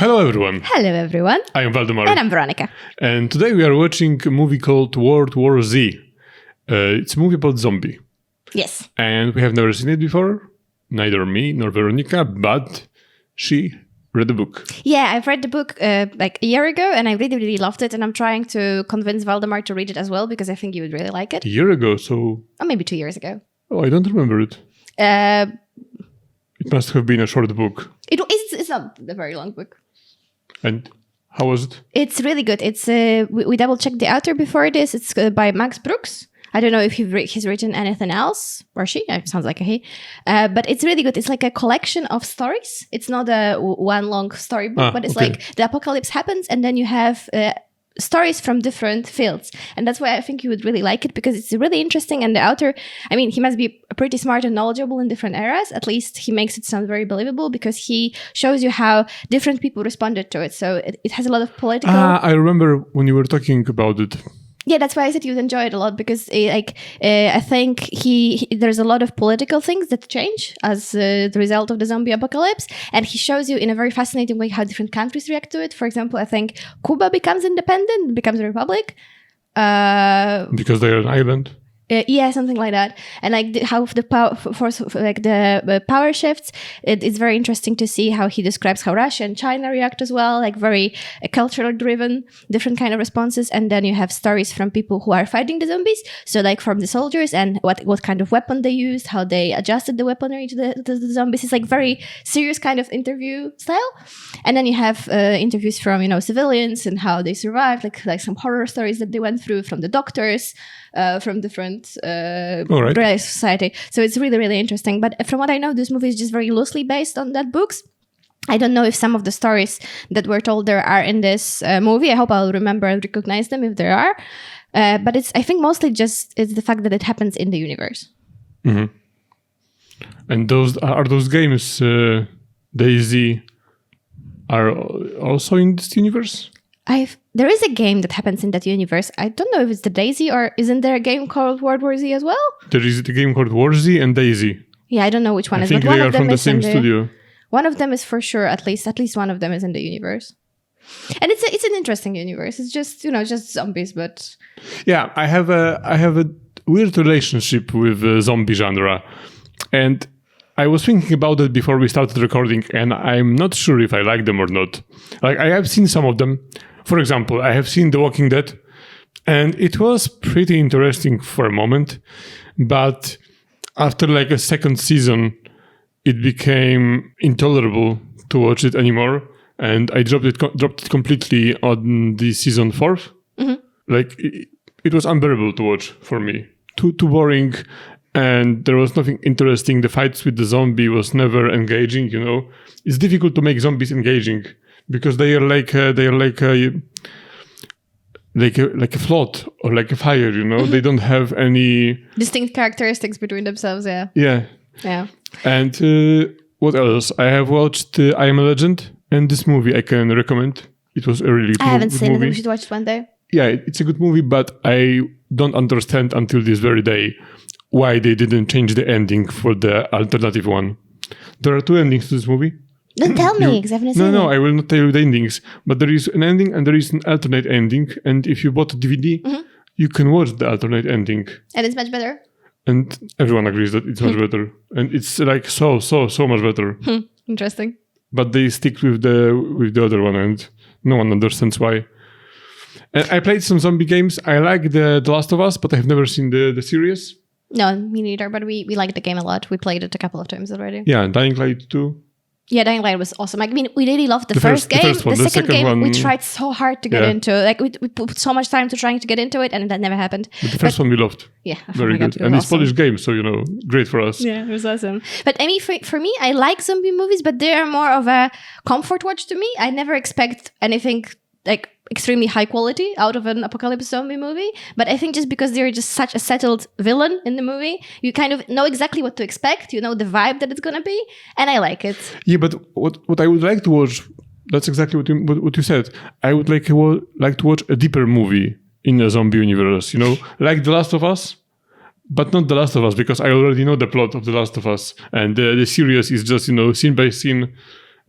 Hello everyone. Hello everyone. I am Valdemar. And I'm Veronica. And today we are watching a movie called World War Z. It's a movie about zombie. Yes. And we have never seen it before. Neither me nor Veronica, but she read the book. Yeah, I've read the book like a year ago and I really, really loved it. And I'm trying to convince Valdemar to read it as well because I think you would really like it. A year ago, so... Or maybe 2 years ago. Oh, I don't remember it. It must have been a short book. It's not a very long book. And how was it? It's really good. It's we double-checked the author before this. It's by Max Brooks. I don't know if he's written anything else, or she. It sounds like a he. But it's really good. It's like a collection of stories. It's not a one long storybook, but it's like the apocalypse happens, and then you have stories from different fields. And that's why I think you would really like it, because it's really interesting. And the author, I mean, he must be pretty smart and knowledgeable in different eras. At least he makes it sound very believable, because he shows you how different people responded to it. So it has a lot of political... I remember when you were talking about it. Yeah, that's why I said you'd enjoy it a lot, because I think there's a lot of political things that change as the result of the zombie apocalypse, and he shows you in a very fascinating way how different countries react to it. For example, I think Cuba becomes independent, becomes a republic. Because they're an island. Yeah, something like that. And like how the power shifts, it's very interesting to see how he describes how Russia and China react as well, like very cultural driven, different kind of responses. And then you have stories from people who are fighting the zombies. So like from the soldiers and what kind of weapon they used, how they adjusted the weaponry to the zombies. It's like very serious kind of interview style. And then you have interviews from, civilians and how they survived, like some horror stories that they went through from the doctors, from different society. So it's really, really interesting. But from what I know, this movie is just very loosely based on that books. I don't know if some of the stories that were told there are in this movie. I hope I'll remember and recognize them if there are. But I think mostly just it's the fact that it happens in the universe. Mm-hmm. And those games, DayZ, are also in this universe? There is a game that happens in that universe. I don't know if it's the DayZ, or isn't there a game called World War Z as well? There is a game called War Z and DayZ. Yeah, I don't know which one I is. think but they one are of them from the is same studio. One of them is for sure. At least one of them is in the universe. And it's an interesting universe. It's just just zombies, but yeah, I have a weird relationship with zombie genre, and I was thinking about it before we started recording, and I'm not sure if I like them or not. Like, I have seen some of them. For example, I have seen The Walking Dead, and it was pretty interesting for a moment, but after like a second season, it became intolerable to watch it anymore, and I dropped it completely on the season 4. Mm-hmm. Like, it was unbearable to watch for me. Too boring, and there was nothing interesting. The fights with the zombie was never engaging. It's difficult to make zombies engaging, because they are like a float or like a fire, Mm-hmm. They don't have any distinct characteristics between themselves. Yeah. And what else? I have watched I Am a Legend, and this movie I can recommend. It was a really good movie. I haven't seen it. We should watch it one day. Yeah, it's a good movie, but I don't understand until this very day why they didn't change the ending for the alternative one. There are 2 endings to this movie. Don't tell me, because I haven't seen it. No, I will not tell you the endings. But there is an ending and there is an alternate ending. And if you bought a DVD, mm-hmm. you can watch the alternate ending. And it's much better? And everyone agrees that it's much better. And it's like so much better. Interesting. But they stick with the other one, and no one understands why. And I played some zombie games. I like the Last of Us, but I have never seen the series. No, me neither, but we like the game a lot. We played it a couple of times already. Yeah, Dying Light 2. Yeah, Dying Light was awesome. I mean, we really loved the first game. The second game, we tried so hard to get into. Like, we put so much time to trying to get into it, and that never happened. But the first one we loved. Yeah. Very good. And it's awesome. Polish game, so, great for us. Yeah, it was awesome. But I mean, for me, I like zombie movies, but they are more of a comfort watch to me. I never expect anything like extremely high quality out of an apocalypse zombie movie, but I think just because they're just such a settled villain in the movie, you kind of know exactly what to expect, the vibe that it's gonna be, and I like it. Yeah, but what I would like to watch, that's exactly what you said. I would like to watch a deeper movie in a zombie universe, like The Last of Us, but not The Last of Us, because I already know the plot of The Last of Us, and the series is just, scene by scene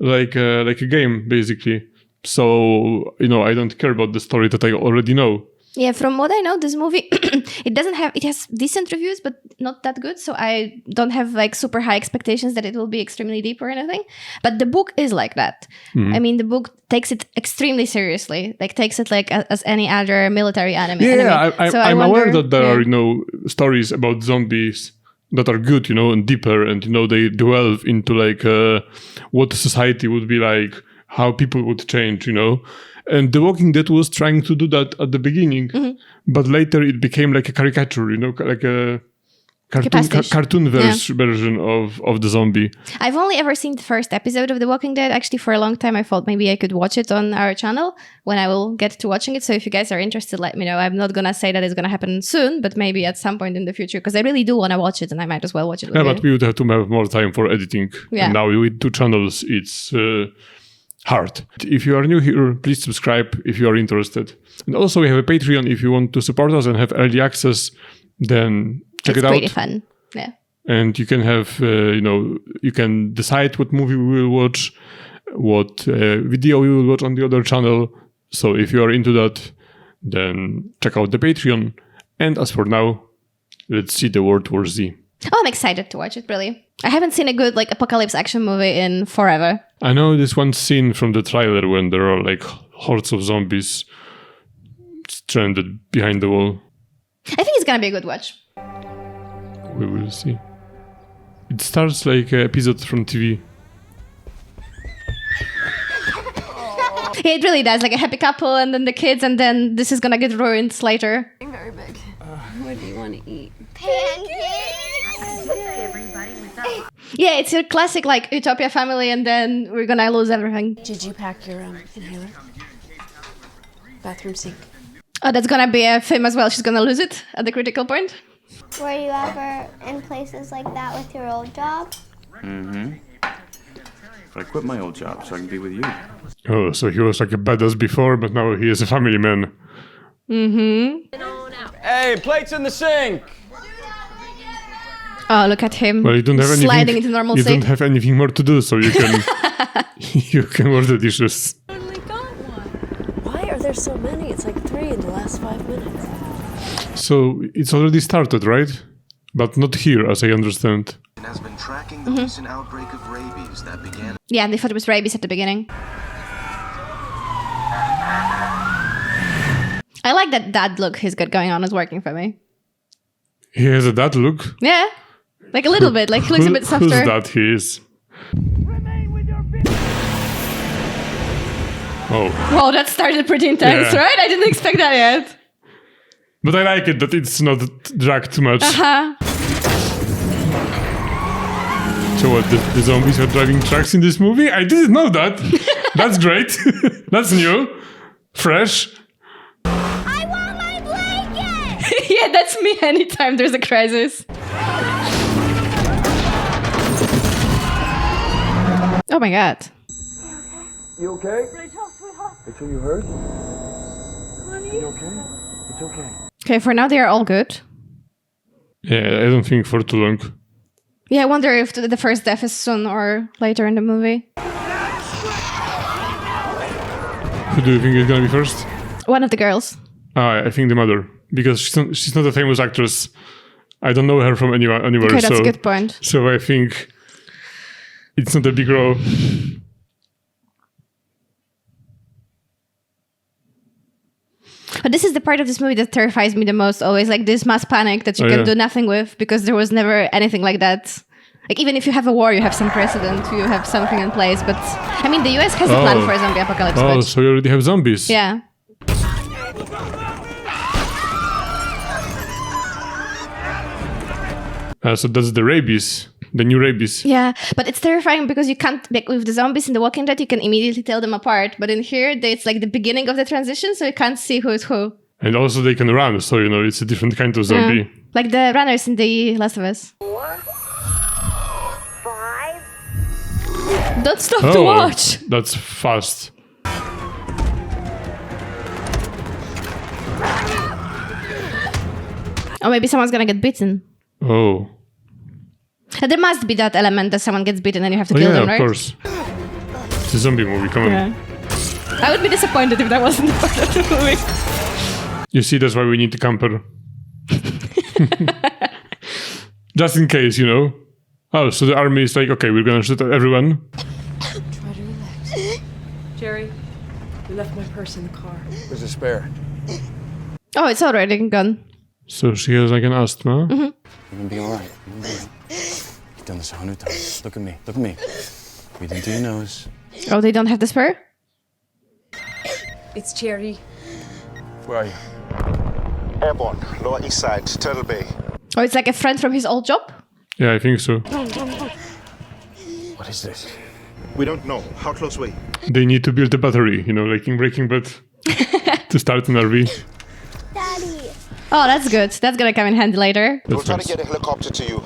like a game basically. So I don't care about the story that I already know. Yeah, from what I know, this movie it has decent reviews, but not that good. So I don't have like super high expectations that it will be extremely deep or anything. But the book is like that. I mean, the book takes it extremely seriously. Like takes it like as any other military anime. I'm aware that there are stories about zombies that are good, and deeper, and they delve into like what society would be like, how people would change, And The Walking Dead was trying to do that at the beginning, but later it became like a caricature, like a cartoon version of the zombie. I've only ever seen the first episode of The Walking Dead. Actually, for a long time, I thought maybe I could watch it on our channel when I will get to watching it. So if you guys are interested, let me know. I'm not going to say that it's going to happen soon, but maybe at some point in the future, because I really do want to watch it and I might as well watch it with you. But we would have to have more time for editing. Yeah. And now with 2 channels, it's hard. If you are new here, please subscribe if you are interested. And also we have a Patreon. If you want to support us and have early access, then check it out. It's pretty fun. Yeah. And you can have, you can decide what movie we will watch, what video we will watch on the other channel. So if you are into that, then check out the Patreon. And as for now, let's see the World War Z. Oh, I'm excited to watch it, really. I haven't seen a good like apocalypse action movie in forever. I know this one scene from the trailer when there are like hordes of zombies stranded behind the wall. I think it's gonna be a good watch. We will see. It starts like an episode from TV. Yeah, it really does. Like a happy couple and then the kids, and then this is gonna get ruined later. Very big. What do you want to eat? Yeah, it's your classic like Utopia family, and then we're gonna lose everything. Did you pack your inhaler? Bathroom sink. Oh, that's gonna be a film as well. She's gonna lose it at the critical point. Were you ever in places like that with your old job? Mm-hmm. But I quit my old job so I can be with you. Oh, so he was like a badass before, but now he is a family man. Hey, plates in the sink! Oh, look at him. Well, you don't have sliding anything, into normalcy. You don't have anything more to do, so you can you can wash the dishes. Why are there so many? It's like 3 in the last 5 minutes. So it's already started, right? But not here, as I understand. Has been tracking the recent outbreak of rabies that began. Yeah, they thought it was rabies at the beginning. I like that dad look he's got going on. Is working for me. He has a dad look. Yeah, like a little bit. Like he looks a bit softer. Who's that he is? Oh. Whoa, that started pretty intense, Yeah. right? I didn't expect that yet. But I like it that it's not dragged too much. So what, the zombies are driving trucks in this movie? I didn't know that. That's great. That's new. Fresh. I want my blanket! Yeah, that's me anytime there's a crisis. Oh my god. You okay? Rachel, you hurt? Honey? You okay? It's okay. Okay, for now they are all good. Yeah, I don't think for too long. Yeah, I wonder if the first death is soon or later in the movie. Who do you think is gonna be first? One of the girls. I think the mother. Because she's not a famous actress. I don't know her from anywhere. Okay, that's a good point. So I think it's not a big role. But this is the part of this movie that terrifies me the most always, like this mass panic that you can do nothing with, because there was never anything like that. Like even if you have a war, you have some precedent, you have something in place. But I mean, the US has a plan for a zombie apocalypse. Oh, but so you already have zombies. yeah. So that's the rabies. The new rabies. Yeah, but it's terrifying because you can't, like with the zombies in The Walking Dead, you can immediately tell them apart. But in here, it's like the beginning of the transition, so you can't see who is who. And also they can run, so it's a different kind of zombie. Like the runners in The Last of Us. 4, 5. Don't stop to watch! That's fast. Or maybe someone's gonna get bitten. Oh. There must be that element that someone gets bitten and you have to Oh kill yeah, them, of right? course. It's a zombie movie, come on. Yeah. I would be disappointed if that wasn't the part of the movie. You see, that's why we need a camper. Just in case, you know. Oh, so the army is like, okay, we're gonna shoot at everyone. Try to relax. Jerry, we left my purse in the car. There's a spare. Oh, it's already gone. So she has like an asthma. You're gonna be all right. You're gonna be all right. You've done this 100 times. Look at me. Look at me. Breathe into your nose. Oh, they don't have the spare? It's Jerry. Where are you? Airborne, Lower East Side, Turtle Bay. Oh, it's like a friend from his old job? Yeah, I think so. What is this? We don't know. How close were you? They need to build a battery, you know, like in Breaking Bad, to start an RV. Daddy. Oh, that's good. That's gonna come in handy later. We'll That's try nice. to get a helicopter to you.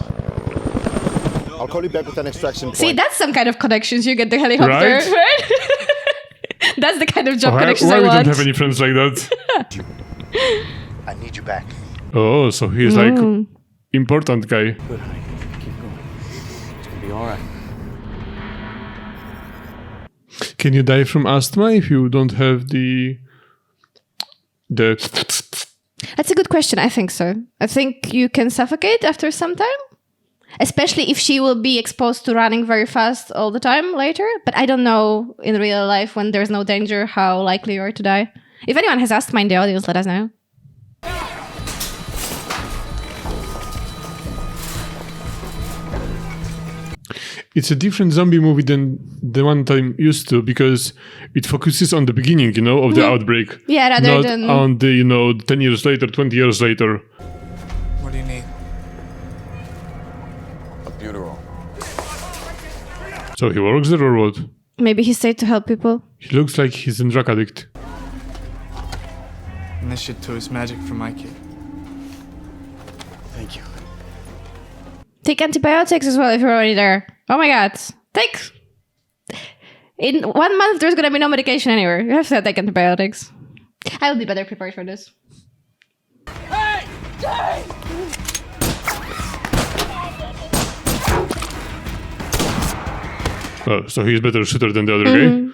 I'll call you back with an extraction point. See, that's some kind of connections. You get the helicopter, Right? right? That's the kind of job Why connections we I want. don't have any friends like that? I need you back. Oh, so he's like important guy. Good, honey. Keep going. It's gonna be all right. Can you die from asthma if you don't have the That's a good question. I think so. I think you can suffocate after some time. Especially if she will be exposed to running very fast all the time later. But I don't know in real life when there's no danger how likely you are to die. If anyone has asthma in the audience, let us know. It's a different zombie movie than the one that I'm used to because it focuses on the beginning, you know, of the outbreak. Yeah, rather not than... on the, you know, 10 years later, 20 years later. What do you need? A butyrol. So he works there or what? Maybe he stayed to help people. He looks like he's a drug addict. And this shit too is magic for my kid. Thank you. Take antibiotics as well if you're already there. Oh my god. Take... In 1 month, there's gonna be no medication anywhere. You have to take antibiotics. I will be better prepared for this. Oh, so he's better shooter than the other guy?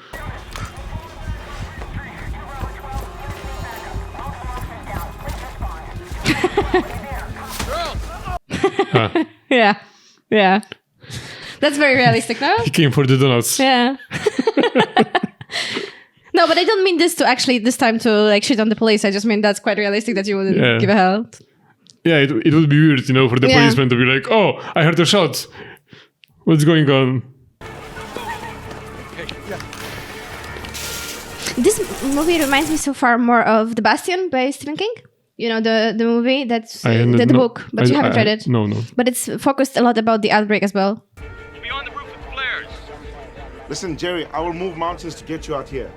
Yeah. Yeah. That's very realistic, no? He came for the donuts. Yeah. No, but I don't mean this to actually this time to like shit on the police. I just mean that's quite realistic that you wouldn't Yeah. give a hell. Yeah, it would be weird, you know, for the Yeah. policeman to be like, oh, I heard a shot. What's going on? This movie reminds me so far more of The Bastion by Stephen King. You know, the movie that's the book, but you haven't read it. No. But it's focused a lot about the outbreak as well. Be on the roof with flares. Listen, Jerry, I will move mountains to get you out here.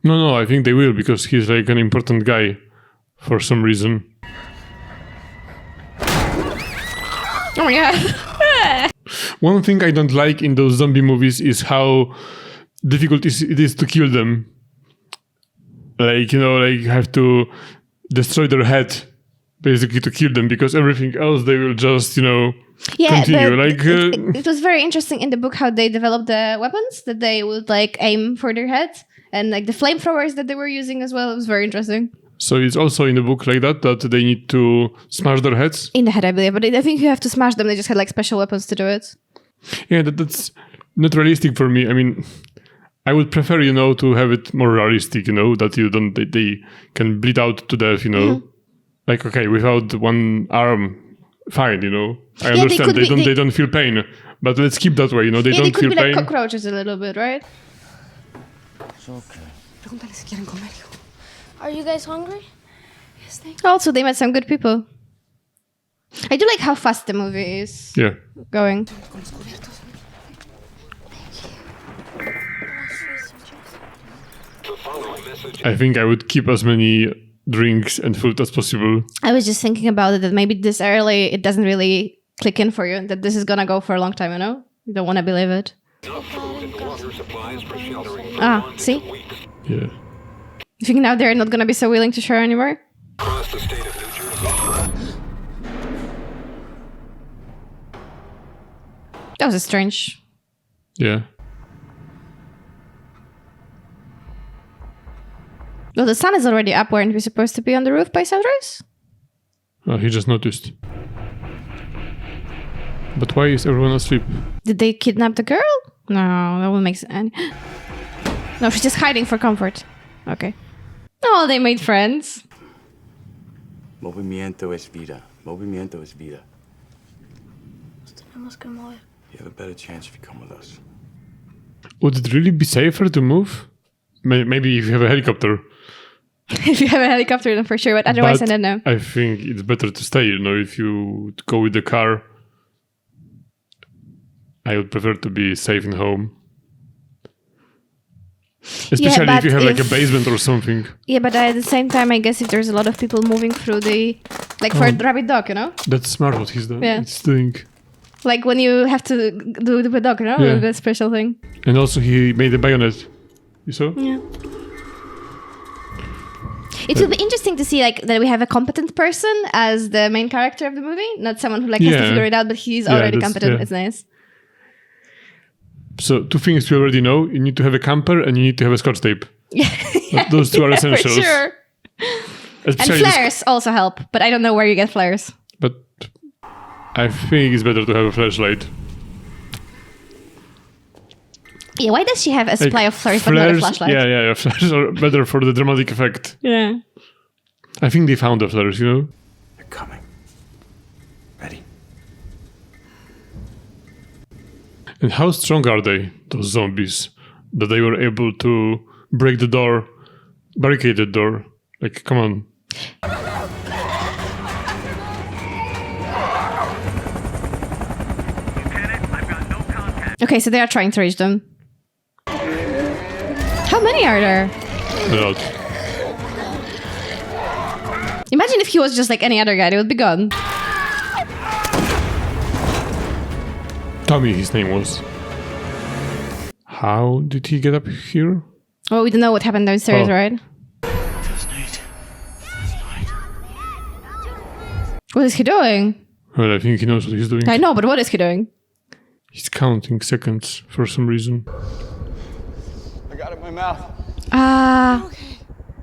No, I think they will because he's like an important guy for some reason. Oh my god. One thing I don't like in those zombie movies is how difficult it is to kill them. Like, you know, like you have to destroy their head basically to kill them because everything else they will just, you know, continue. Like it was very interesting in the book how they developed the weapons that they would like aim for their heads and like the flamethrowers that they were using as well. It was very interesting. So it's also in the book like that they need to smash their heads? In the head, I believe. But I think you have to smash them. They just had like special weapons to do it. Yeah, that's not realistic for me. I mean, I would prefer, you know, to have it more realistic, you know, that you don't, they can bleed out to death, you know. Like, okay, without one arm, fine, you know. I understand they don't feel pain, but let's keep that way, you know. They don't they could feel be pain. like cockroaches a little bit, right? It's okay. Pregúntale si quieren comer, hijo. Are you guys hungry? Yes, thank Also, they met some good people. I do like how fast the movie is Yeah. going. I think I would keep as many drinks and food as possible. I was just thinking about it that maybe this early it doesn't really click in for you that this is gonna go for a long time, you know? You don't want to believe it. Ah, see? Yeah. You think now they're not gonna be so willing to share anymore? That was strange. Yeah. Well, the sun is already up. Weren't we supposed to be on the roof by sunrise? Oh, he just noticed. But why is everyone asleep? Did they kidnap the girl? No, that wouldn't make sense. No, she's just hiding for comfort. Okay. Oh, they made friends. Movimiento es vida. Movimiento es vida. Tenemos que mover. You have a better chance if you come with us. Would it really be safer to move? Maybe if you have a helicopter. If you have a helicopter, then for sure. But otherwise, I don't know. I think it's better to stay. You know, if you go with the car, I would prefer to be safe in home. Especially if you have like a basement or something. Yeah, but at the same time, I guess if there's a lot of people moving through the... Like for a rabbit dog, you know? That's smart what he's doing. Yeah. It's doing. Like when you have to do the dog, you know? Yeah. That special thing. And also he made a bayonet. You saw? Yeah. It will be interesting to see like that we have a competent person as the main character of the movie, not someone who like has to figure it out, but he's already competent. It's nice. So 2 things you already know: you need to have a camper and you need to have a Scotch tape. Yeah, those 2 are essentials. For sure. Especially and flares also help, but I don't know where you get flares. But I think it's better to have a flashlight. Yeah, why does she have a supply of flares but not a flashlight? Yeah. Flares are better for the dramatic effect. Yeah. I think they found the flares, you know? They're coming. Ready? And how strong are they, those zombies, that they were able to break the door, barricade the door? Like, come on. Okay, so they are trying to reach them. How many are there? A lot. Imagine if he was just like any other guy, they would be gone. Tommy, his name was. How did he get up here? Oh, we don't know what happened downstairs, right? What is he doing? Well, I think he knows what he's doing. I know, but what is he doing? He's counting seconds for some reason. I got it in my mouth.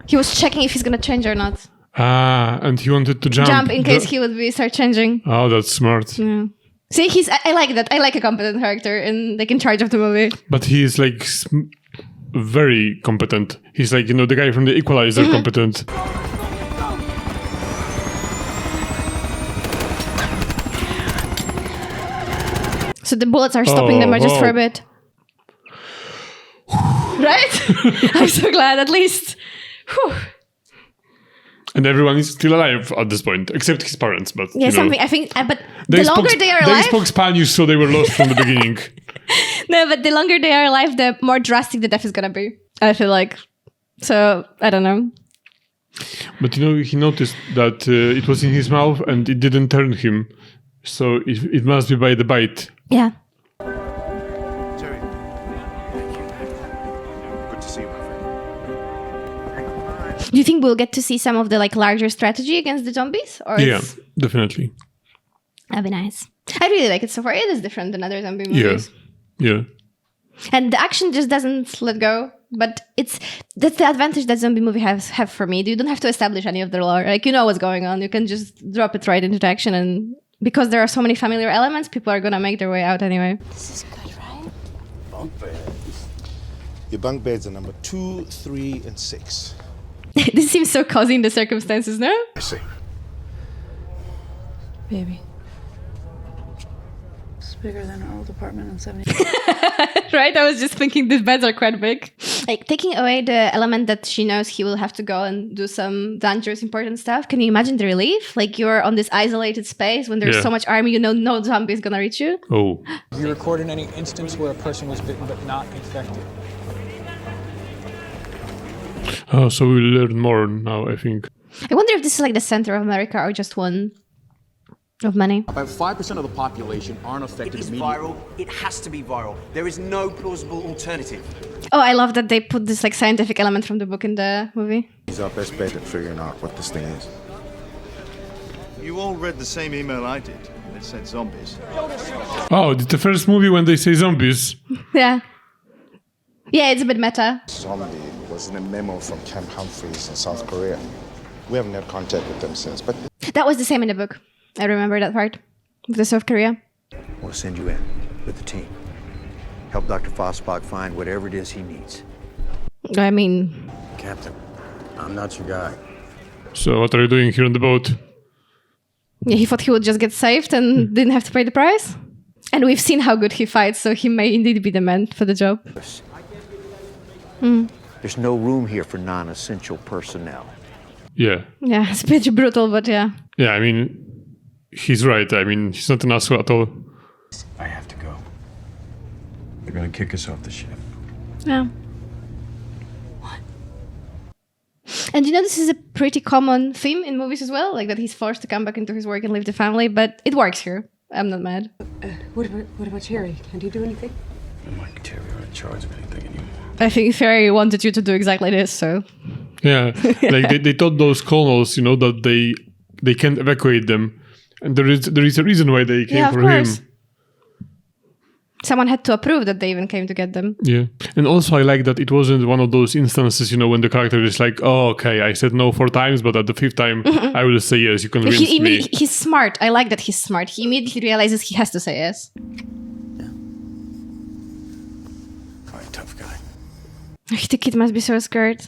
He was checking if he's gonna change or not. And he wanted to jump. Jump in case he would start changing. Oh, that's smart. Yeah. See, I like that. I like a competent character in charge of the movie. But he is like very competent. He's like, the guy from the Equalizer competent. So the bullets are stopping them just for a bit. Right? I'm so glad, at least. Whew. And everyone is still alive at this point, except his parents. But yeah, something I think. But the longer they are alive, they spoke Spanish, so they were lost from the beginning. No, but the longer they are alive, the more drastic the death is gonna be. I feel like. So I don't know. But he noticed that it was in his mouth and it didn't turn him, so it must be by the bite. Yeah. Jerry. Thank you. Good to see you, my friend. Do you think we'll get to see some of the larger strategy against the zombies? Or Yeah, definitely. That'd be nice. I really like it so far. It is different than other zombie movies. Yeah. And the action just doesn't let go. But that's the advantage that zombie movie have for me. You don't have to establish any of the lore. Like, you know what's going on. You can just drop it right into action, and because there are so many familiar elements, people are gonna make their way out anyway. This is good, right? Bunk beds. Your bunk beds are number 2, 3, and 6. This seems so cozy in the circumstances, no? I see. Baby. It's bigger than our old apartment in 70. Right? I was just thinking these beds are quite big. Like, taking away the element that she knows he will have to go and do some dangerous, important stuff. Can you imagine the relief? Like, you're on this isolated space when there's so much army, no zombie is gonna reach you. Oh. Have you recorded any instance where a person was bitten but not infected? Oh, so we'll learn more now, I think. I wonder if this is like the center of America or just one of many. About 5% of the population aren't affected immediately. It is viral. It has to be viral. There is no plausible alternative. Oh, I love that they put this scientific element from the book in the movie. He's our best bet at figuring out what this thing is. You all read the same email I did. It said zombies. Oh, it's the first movie when they say zombies. Yeah. Yeah, it's a bit meta. Zombie was in a memo from Camp Humphreys in South Korea. We haven't had contact with them since, but... That was the same in the book. I remember that part. Of the South Korea. I want to send you in with the team. Help Dr. Fossbach find whatever it is he needs. I mean... Captain, I'm not your guy. So what are you doing here on the boat? Yeah, he thought he would just get saved and didn't have to pay the price. And we've seen how good he fights, so he may indeed be the man for the job. There's no room here for non-essential personnel. Yeah. Yeah, it's pretty brutal, but yeah. Yeah, I mean, he's right. I mean, he's not an asshole at all. I have to go. They're gonna kick us off the ship. Yeah. And you know, this is a pretty common theme in movies as well, like that he's forced to come back into his work and leave the family, but it works here. I'm not mad. What about Terry? Can he do anything? Mike Terry are in charge of anything anymore. I think Ferry wanted you to do exactly this, so... Yeah, like they told those colonels, you know, that they can't evacuate them. And there is a reason why they came for him. Someone had to approve that they even came to get them. Yeah. And also I like that it wasn't one of those instances, you know, when the character is like, oh, okay, I said no 4 times, but at the 5th time, I will say yes, you convinced me. He's smart. I like that he's smart. He immediately realizes he has to say yes. Quite tough guy. The kid must be so scared.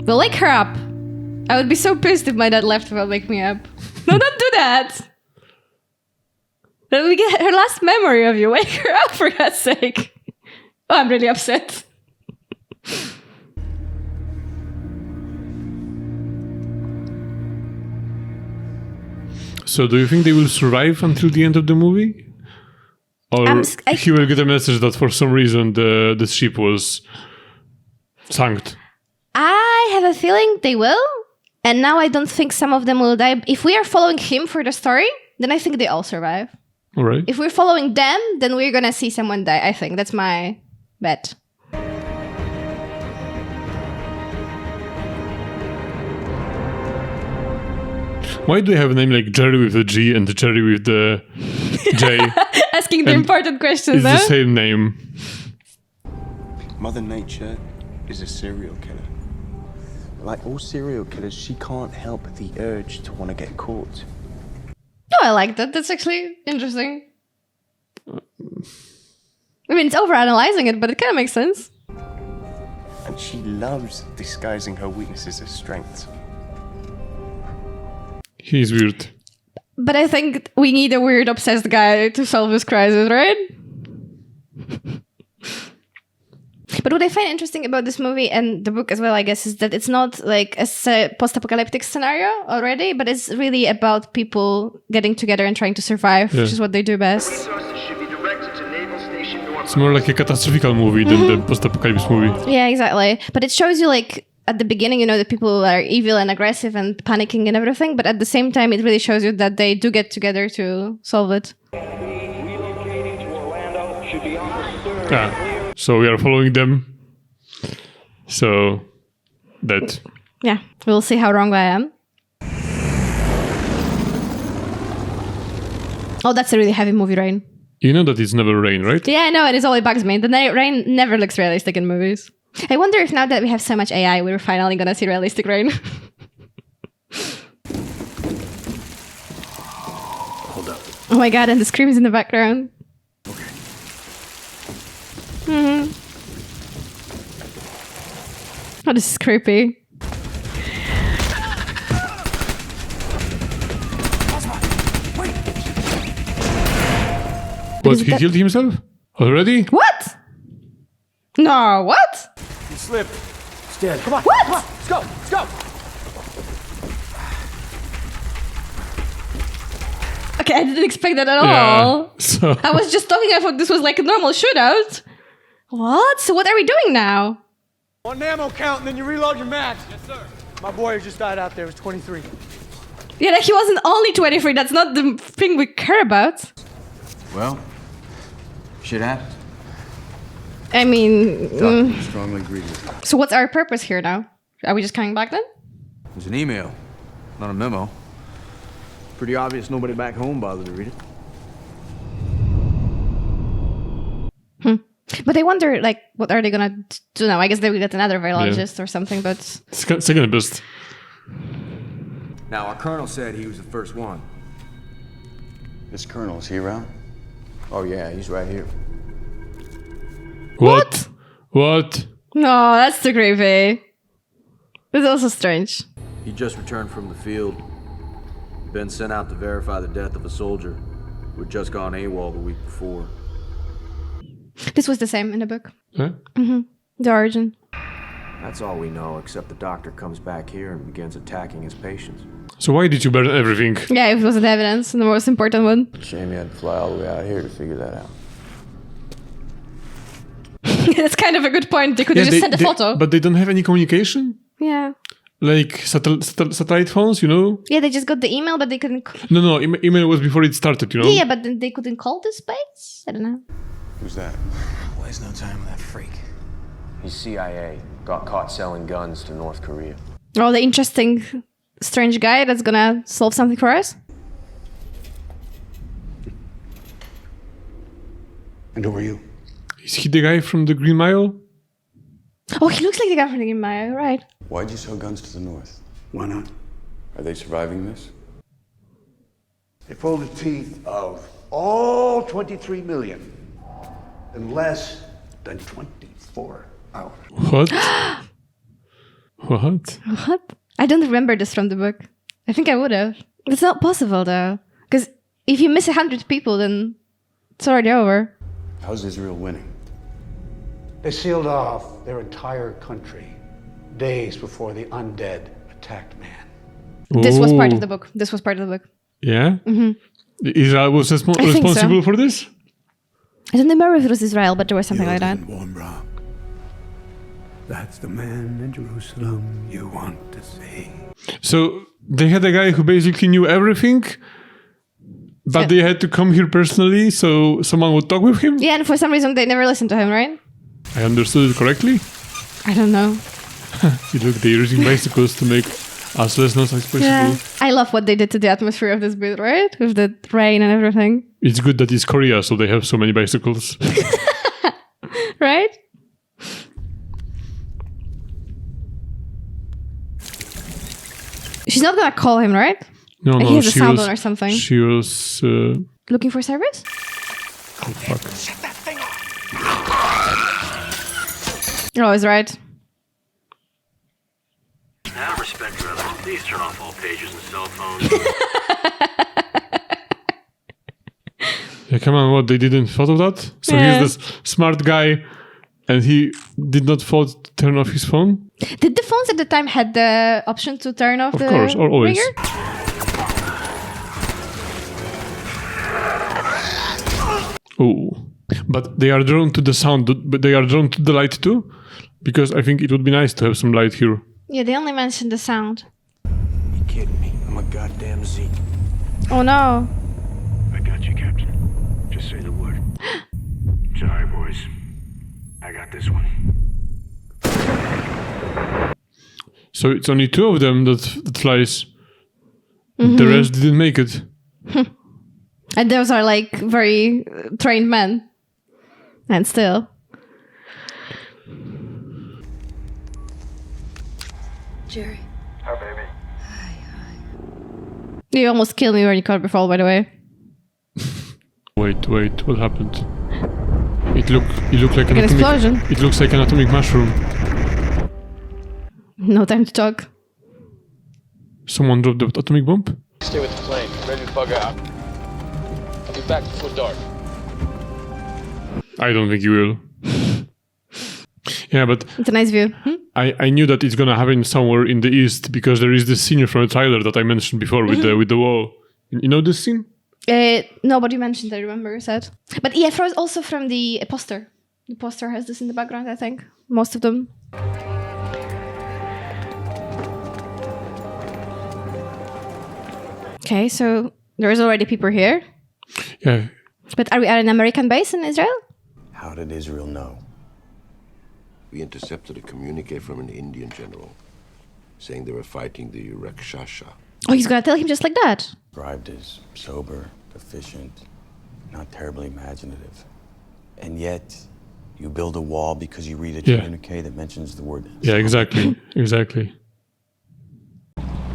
We'll wake her up. I would be so pissed if my dad left without waking me up. No, don't do that. Then we get her last memory of you. Wake her up, for God's sake. Oh, I'm really upset. So do you think they will survive until the end of the movie? Or he will get a message that for some reason the ship was sunk? I have a feeling they will. And now I don't think some of them will die. If we are following him for the story, then I think they all survive. All right. If we're following them, then we're gonna see someone die, I think. That's my bet. Why do you have a name like Jerry with the G and Jerry with the J? Asking the important questions, It's the same name. Mother Nature is a serial killer. Like all serial killers, she can't help the urge to want to get caught. Oh, I like that. That's actually interesting. I mean, it's overanalyzing it, but it kind of makes sense. And she loves disguising her weaknesses as strengths. He's weird. But I think we need a weird, obsessed guy to solve this crisis, right? But what I find interesting about this movie and the book as well, I guess, is that it's not like a post-apocalyptic scenario already, but it's really about people getting together and trying to survive, which is what they do best. It's more like a catastrophical movie than the post-apocalypse movie. Yeah, exactly. But it shows you, like, at the beginning, you know, the people are evil and aggressive and panicking and everything, but at the same time, it really shows you that they do get together to solve it. Yeah. So we are following them. So that. Yeah, we'll see how wrong I am. Oh, that's a really heavy movie, Rain. You know that it's never rain, right? Yeah, I know, and it always bugs me. The rain never looks realistic in movies. I wonder if now that we have so much AI, we're finally gonna see realistic rain. Hold up. Oh my god, and the screams in the background. Mm-hmm. Oh, this is creepy. What, he killed himself? Already? What? No, what? He slipped. He's dead. Come on. What? Come on. Let's go. Let's go. Okay, I didn't expect that at Yeah, all. so- I was just talking, I thought this was like a normal shootout. What? So what are we doing now? One ammo count and then you reload your mag. Yes, sir. My boy who just died out there was 23. Yeah, like he wasn't only 23. That's not the thing we care about. Well, shit happens. I mean... Strongly agree with you. So what's our purpose here now? Are we just coming back then? There's an email. Not a memo. Pretty obvious nobody back home bothered to read it. But I wonder, like, what are they gonna do now? I guess they will get another virologist or something, but... Second best. Now, our colonel said he was the first one. This colonel, is he around? Oh, yeah, he's right here. What? No, that's too creepy. It's also strange. He just returned from the field. Been sent out to verify the death of a soldier who had just gone AWOL the week before. This was the same in the book. Huh? The origin. That's all we know, except the doctor comes back here and begins attacking his patients. So why did you burn everything? Yeah, it wasn't evidence, the most important one. Shame you had to fly all the way out here to figure that out. That's kind of a good point. They could have just sent a photo. But they don't have any communication? Yeah. Like satellite phones, you know? Yeah, they just got the email, but they couldn't... No, email was before it started, you know? Yeah, but then they couldn't call this place? I don't know. Who's that? Waste no time with that freak. He's CIA. Got caught selling guns to North Korea. Oh, the interesting, strange guy that's gonna solve something for us? And who are you? Is he the guy from the Green Mile? Oh, he looks like the guy from the Green Mile, right? Why'd you sell guns to the North? Why not? Are they surviving this? They pulled the teeth of all 23 million in less than 24 hours. What? What? What? I don't remember this from the book. I think I would have. It's not possible, though. Because if you miss 100 people, then it's already over. How's Israel winning? They sealed off their entire country days before the undead attacked man. This was part of the book. This was part of the book. Yeah? Mm-hmm. Israel was responsible for this? I don't remember if it was Israel, but there was something like that. That's the man in Jerusalem you want to see. So they had a guy who basically knew everything, but they had to come here personally so someone would talk with him? Yeah, and for some reason they never listened to him, right? I understood it correctly? I don't know. Look, they're using bicycles to make us less noise as possible. Yeah. I love what they did to the atmosphere of this bit, right? With the rain and everything. It's good that it's Korea, so they have so many bicycles. Right? She's not gonna call him, right? No, like no, he has a she sound was, on or something. She was... looking for service? Oh, fuck. Oh, he's right. Out of respect for others, please turn off all pages and cell phones. Yeah, come on, what, they didn't thought of that? So he's this smart guy, and he did not thought to turn off his phone? Did the phones at the time had the option to turn off Of the course, or always. ringer? Oh, but they are drawn to the sound, but they are drawn to the light too? Because I think it would be nice to have some light here. Yeah, they only mentioned the sound. You kidding me? I'm a goddamn Zeke. Oh no. I got you, Captain. Just say the word. Sorry, boys. I got this one. So it's only two of them that flies. The rest didn't make it. And those are like very trained men. And still. Jerry. Hi, baby. You almost killed me when you caught before, by the way. Wait, what happened? It looked like an explosion. It looks like an atomic mushroom. No time to talk. Someone dropped the atomic bomb? Stay with the plane. Ready to bug out. I'll be back before dark. I don't think you will. Yeah, but it's a nice view. I knew that it's gonna happen somewhere in the east because there is this scene from the trailer that I mentioned before with the wall. You know this scene? No, but you mentioned. I remember you said. But yeah, also from the poster. The poster has this in the background. I think most of them. Okay, so there's already people here. Yeah. But are we at an American base in Israel? How did Israel know? We intercepted a communique from an Indian general saying they were fighting the Rakshasa, Oh, he's gonna tell him just like that. Described as sober, efficient, not terribly imaginative. And yet, you build a wall because you read a communique that mentions the word. Yeah, exactly. Exactly.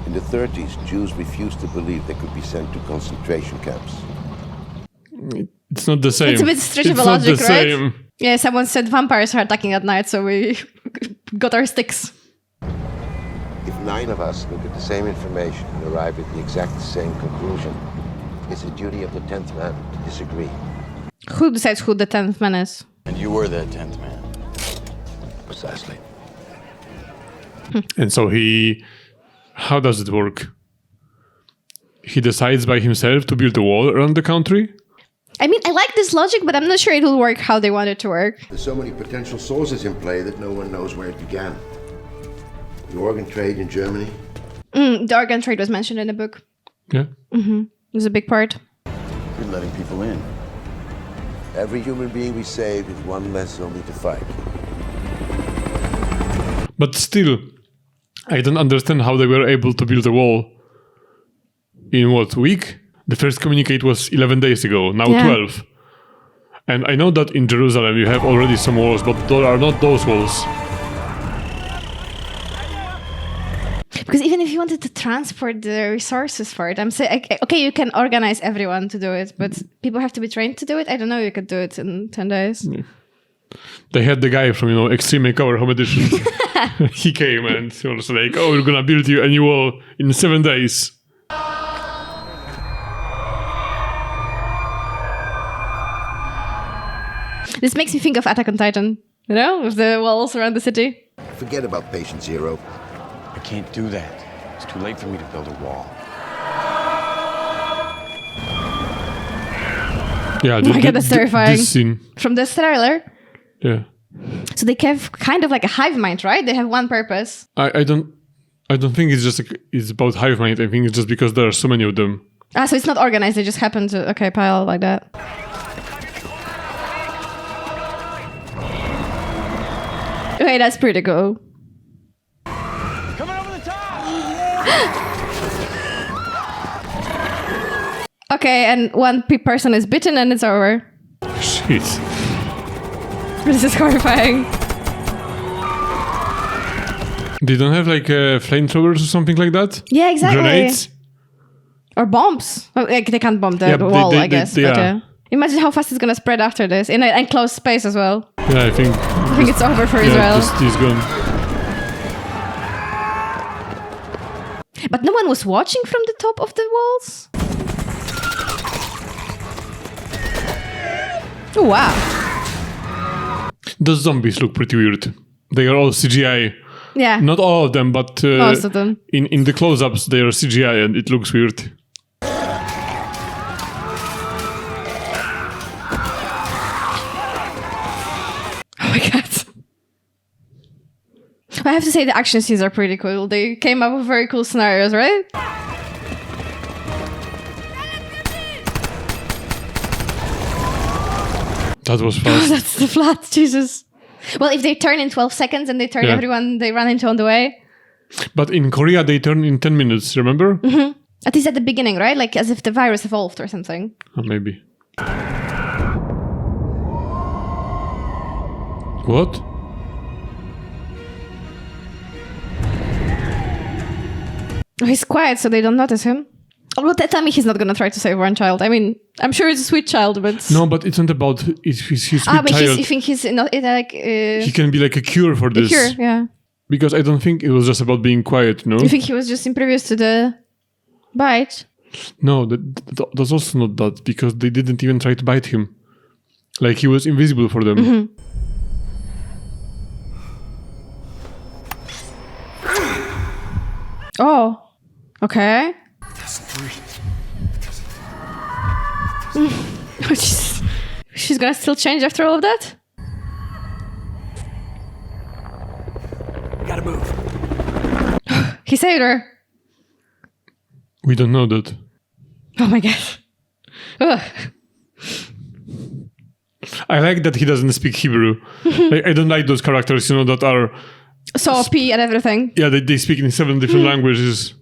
In the 30s, Jews refused to believe they could be sent to concentration camps. It's not the same. It's a bit stretch of a logic, right? Yeah, someone said vampires are attacking at night, so we got our sticks. If 9 of us look at the same information and arrive at the exact same conclusion, it's the duty of the 10th man to disagree. Who decides who the 10th man is? And you were the 10th man. Precisely. And so how does it work? He decides by himself to build a wall around the country? I mean, I like this logic, but I'm not sure it will work how they want it to work. There's so many potential sources in play that no one knows where it began. The organ trade in Germany. The organ trade was mentioned in the book. Yeah. It was a big part. You're letting people in. Every human being we save is one less only to fight. But still, I don't understand how they were able to build a wall in what week? The first communicate was 11 days ago, now 12. And I know that in Jerusalem you have already some walls, but those are not those walls. Because even if you wanted to transport the resources for it, I'm saying, okay, you can organize everyone to do it, but people have to be trained to do it. I don't know you could do it in 10 days. Yeah. They had the guy from, Extreme Makeover Home Edition. He came and he was like, oh, we're gonna build you a new wall in 7 days. This makes me think of Attack on Titan, with the walls around the city. Forget about patient zero. I can't do that. It's too late for me to build a wall. Yeah, oh my god, that's terrifying. This scene. From this trailer? Yeah. So they have kind of like a hive mind, right? They have one purpose. I don't think it's just it's about hive mind. I think it's just because there are so many of them. So it's not organized. They just happen to pile like that. Okay, that's pretty cool. Coming over the top! Okay, and one person is bitten and it's over. Shit. This is horrifying. They don't have like flamethrowers or something like that? Yeah, exactly. Grenades? Or bombs. Well, like, they can't bomb the wall, I guess. But, imagine how fast it's gonna spread after this in an enclosed space as well. Yeah, I think it's over for Israel. He's gone. But no one was watching from the top of the walls? Oh, wow. The zombies look pretty weird. They are all CGI. Yeah. Not all of them, but most of them. In the close-ups, they are CGI and it looks weird. I have to say the action scenes are pretty cool. They came up with very cool scenarios, right? That was fast. That's the flat, Jesus. Well, if they turn in 12 seconds and they turn everyone they run into on the way. But in Korea, they turn in 10 minutes, remember? Mm-hmm. At least at the beginning, right? Like as if the virus evolved or something. Oh, maybe. What? Oh, he's quiet, so they don't notice him. Oh, tell me he's not gonna try to save one child. I mean, I'm sure it's a sweet child, but... No, but it's not about his sweet but child. You think he's not like... He can be like a cure for this. A cure, yeah. Because I don't think it was just about being quiet, no? You think he was just impervious to the bite? No, that's also not that, because they didn't even try to bite him. Like, he was invisible for them. Mm-hmm. Oh, okay. She's gonna still change after all of that? Gotta move. He saved her. We don't know that. Oh my god. Ugh. I like that he doesn't speak Hebrew. Like, I don't like those characters, that are... So OP and everything. Yeah, they speak in 7 different languages.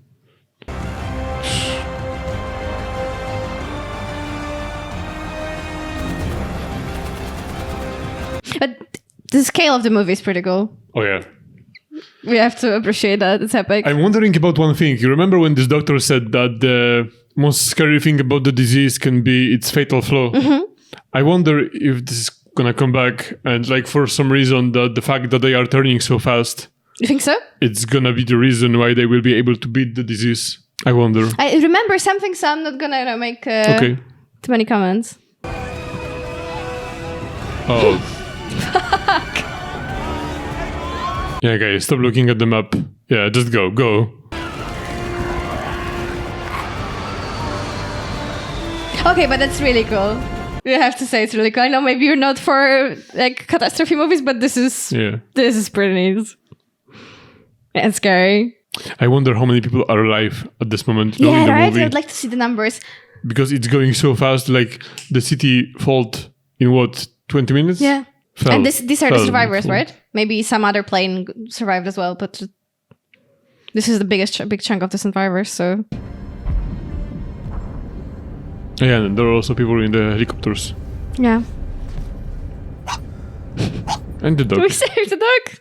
The scale of the movie is pretty cool. Oh yeah. We have to appreciate that. It's epic. I'm wondering about one thing. You remember when this doctor said that the most scary thing about the disease can be its fatal flaw? Mm-hmm. I wonder if this is gonna come back and like for some reason the fact that they are turning so fast. You think so? It's gonna be the reason why they will be able to beat the disease. I wonder. I remember something, so I'm not gonna make okay. too many comments. Oh. Yeah, guys, stop looking at the map. Yeah, just go. Okay, but that's really cool. You have to say it's really cool. I know maybe you're not for like catastrophe movies, but this is pretty neat. And scary. I wonder how many people are alive at this moment. Yeah, in the right? movie. I'd like to see the numbers. Because it's going so fast, like the city filled in what, 20 minutes? Yeah. Fell. And these are the survivors, Fell. right? Maybe some other plane survived as well, but this is the big chunk of the survivors, so... Yeah, and there are also people in the helicopters. Yeah. And the dog. We saved the dog!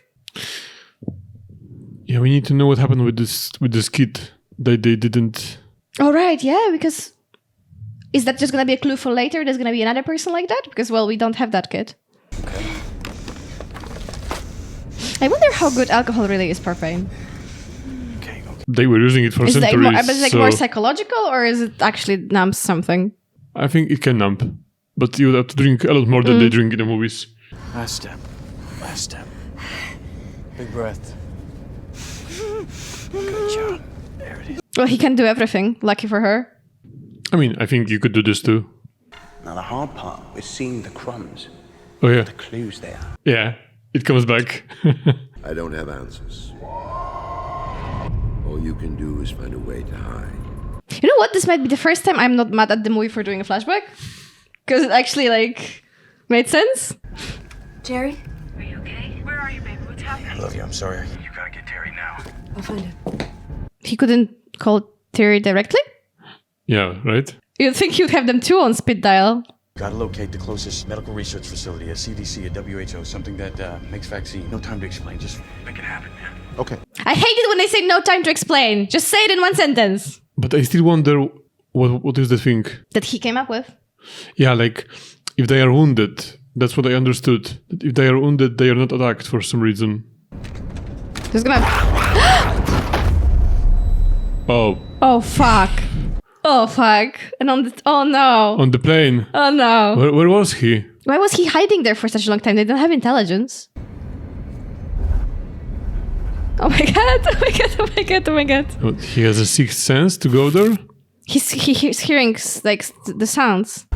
Yeah, we need to know what happened with this kid that they didn't... Oh, right, yeah, because... Is that just gonna be a clue for later? There's gonna be another person like that? Because, well, we don't have that kid. I wonder how good alcohol really is for pain. They were using it for Is centuries. Is it more psychological or is it actually numbs something? I think it can numb. But you would have to drink a lot more than they drink in the movies. Last step. Big breath. Good job. There it is. Well, he can do everything. Lucky for her. I mean, I think you could do this too. Now the hard part is seeing the crumbs. Oh yeah. The clues there. Yeah, it comes back. I don't have answers. All you can do is find a way to hide. You know what? This might be the first time I'm not mad at the movie for doing a flashback. Because it actually, like, made sense. Jerry? Are you okay? Where are you, baby? What's happening? I love you. I'm sorry. You gotta get Terry now. I'll find him. He couldn't call Terry directly? Yeah, right? You'd think you'd have them too on speed dial. Gotta locate the closest medical research facility, a CDC, a WHO, something that makes vaccine. No time to explain, just make it happen, man. Okay. I hate it when they say no time to explain. Just say it in one sentence. But I still wonder what is the thing? That he came up with. Yeah, like if they are wounded, that's what I understood. That if they are wounded, they are not attacked for some reason. There's gonna... Oh. Oh, fuck. Oh, fuck. And on the... Oh, no. On the plane. Oh, no. Where was he? Why was he hiding there for such a long time? They don't have intelligence. Oh my god, oh my god, oh my god, oh my god. What, he has a sixth sense to go there? He's hearing, like, the sounds.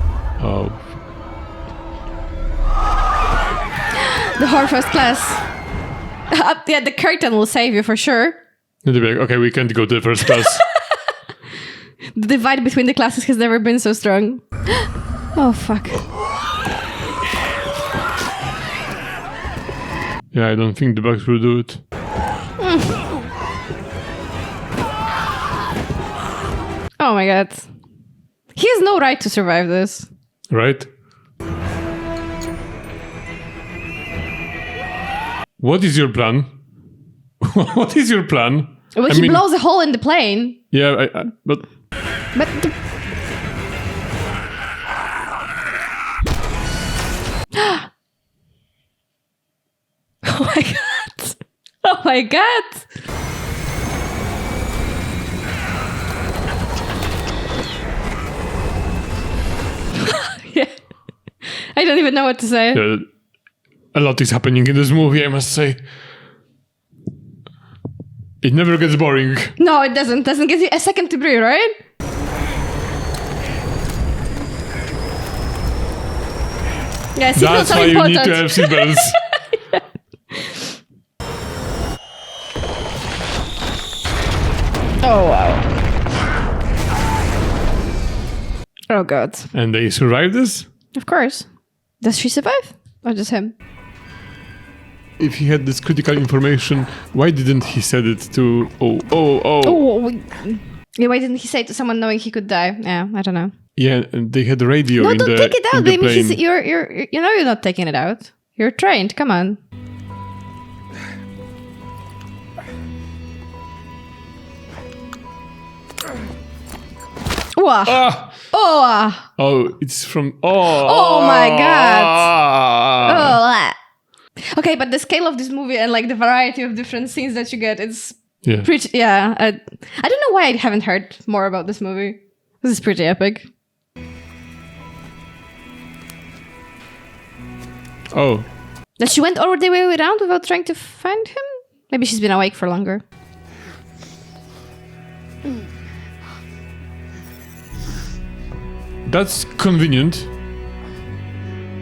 Oh. The horror first class. Yeah, the curtain will save you for sure. And they'll be like, okay, we can't go to the first class. The divide between the classes has never been so strong. Oh, fuck. Yeah, I don't think the bugs will do it. Oh my god. He has no right to survive this. Right? What is your plan? What is your plan? Well, he blows a hole in the plane. Yeah, but... But... Oh my god. Oh my god. Yeah. I don't even know what to say. A lot is happening in this movie, I must say. It never gets boring. No, it doesn't. Doesn't give you a second to breathe, right? Yeah, seatbelts are important. That's why you need to have seatbelts. Yeah. Oh, wow. Oh, God. And they survived this? Of course. Does she survive? Or just him? If he had this critical information, why didn't he said it to... Yeah, why didn't he say it to someone knowing he could die? Yeah, I don't know. Yeah, and they had the radio no, in the don't take it out. in the plane. You know you're not taking it out. You're trained. Come on. Wow. Oh, it's from... Oh my god. Okay, but the scale of this movie and like the variety of different scenes that you get, it's pretty... Yeah. I don't know why I haven't heard more about this movie. This is pretty epic. Oh. That she went all the way around without trying to find him? Maybe she's been awake for longer. That's convenient.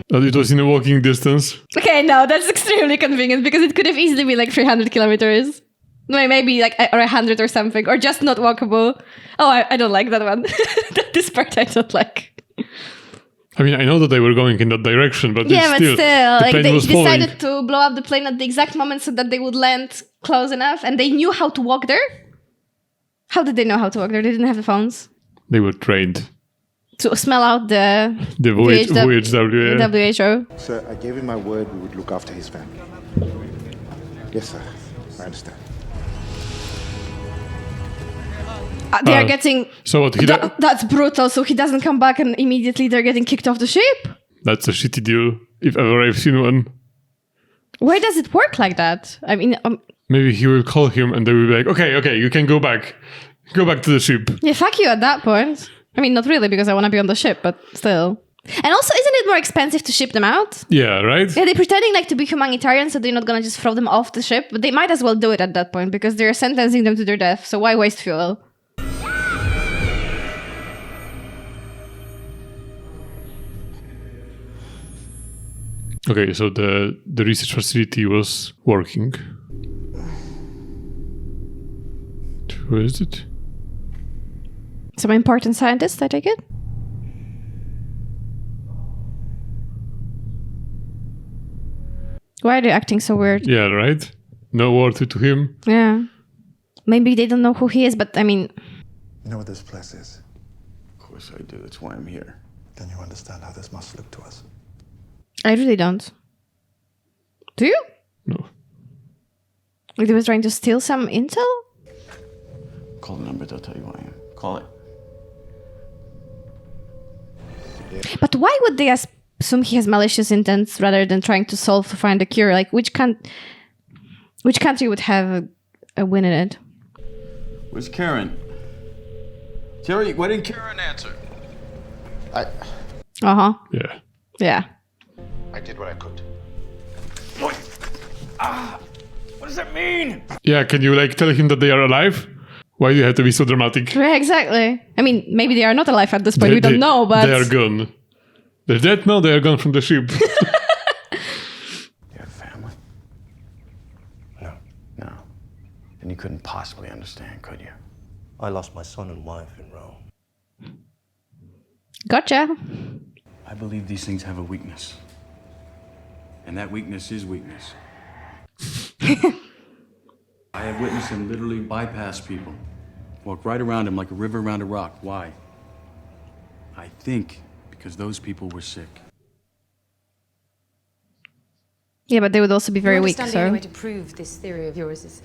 That it was in a walking distance. Okay, no, that's extremely convenient because it could have easily been like 300 kilometers. Maybe like or 100 or something, or just not walkable. Oh, I don't like that one. This part I don't like. I mean, I know that they were going in that direction, but yeah, but still, like they falling. decided to blow up the plane at the exact moment so that they would land close enough, and they knew how to walk there. How did they know how to walk there? They didn't have the phones. They were trained to smell out the WHO. Sir, I gave him my word we would look after his family. Yes, sir. I understand. They are getting... So what? That's brutal. So he doesn't come back and immediately they're getting kicked off the ship? That's a shitty deal, if ever I've seen one. Why does it work like that? I mean... Maybe he will call him and they will be like, okay, you can go back. Go back to the ship. Yeah, fuck you at that point. I mean, not really, because I want to be on the ship, but still. And also, isn't it more expensive to ship them out? Yeah, right? Yeah, they're pretending like to be humanitarian, so they're not going to just throw them off the ship. But they might as well do it at that point, because they're sentencing them to their death. So why waste fuel? Okay, so the research facility was working. Who is it? Some important scientist, I take it? Why are they acting so weird? Yeah, right? No word to him. Yeah. Maybe they don't know who he is, but I mean... You know what this place is? Of course I do. That's why I'm here. Then you understand how this must look to us. I really don't. Do you? No. Like they were trying to steal some intel? Call the number, they'll tell you who I am. Call it. But why would they assume he has malicious intents rather than trying to find a cure? Like, which country would have a win in it? Where's Karen? Terry, why didn't Karen answer? Uh-huh. Yeah. Yeah. I did what I could. What? What does that mean? Yeah, can you like tell him that they are alive? Why do you have to be so dramatic? Yeah, exactly. I mean, maybe they are not alive at this point. We don't know, but... They are gone. They're dead? No, they are gone from the ship. You have family? No. No. Then you couldn't possibly understand, could you? I lost my son and wife in Rome. Gotcha. I believe these things have a weakness. And that weakness is weakness. I have witnessed him literally bypass people. Walk right around him like a river around a rock. Why? I think because those people were sick. Yeah, but they would also be very weak, The so... only way to prove this theory of yours is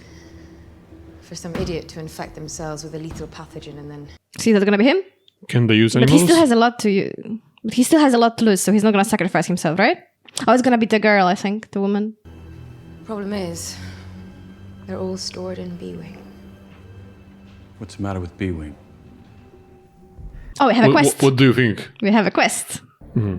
for some idiot to infect themselves with a lethal pathogen and then... See, that's gonna be him? Can they use But animals? he still has a lot to... He still has a lot to lose, so he's not gonna sacrifice himself, right? Oh, it's gonna be the girl, I think, the woman. Problem is, they're all stored in B-Wing. What's the matter with B-Wing? Oh, we have a quest. What do you think? We have a quest. Mm-hmm.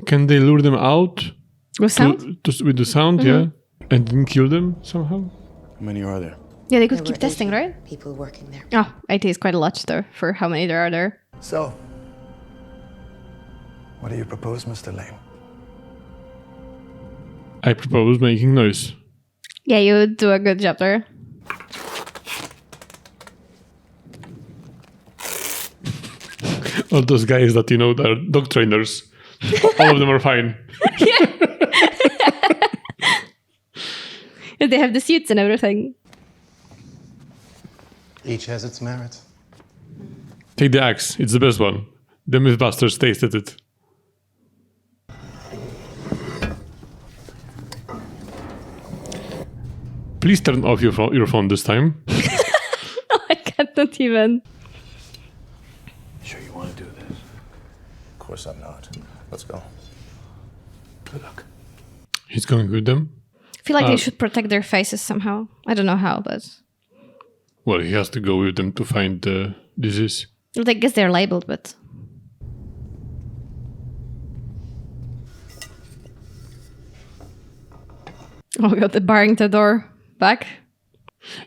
Can they lure them out? With sound? With the sound, yeah. And then kill them somehow? How many are there? Yeah, they could keep testing, right? People working there. Oh, 80 is quite a lot, though, for how many there are there. So, what do you propose, Mr. Lane? I propose making noise. Yeah, you would do a good job there. All those guys that, that are dog trainers. All of them are fine. They have the suits and everything. Each has its merits. Take the axe. It's the best one. The Mythbusters tasted it. Please turn off your phone this time. I cannot even. Sure you want to do this? Of course I'm not. Let's go. Good luck. He's going with them? I feel like they should protect their faces somehow. I don't know how, but... Well, he has to go with them to find the disease. Well, I guess they're labeled, but... Oh, we got the barring the door back.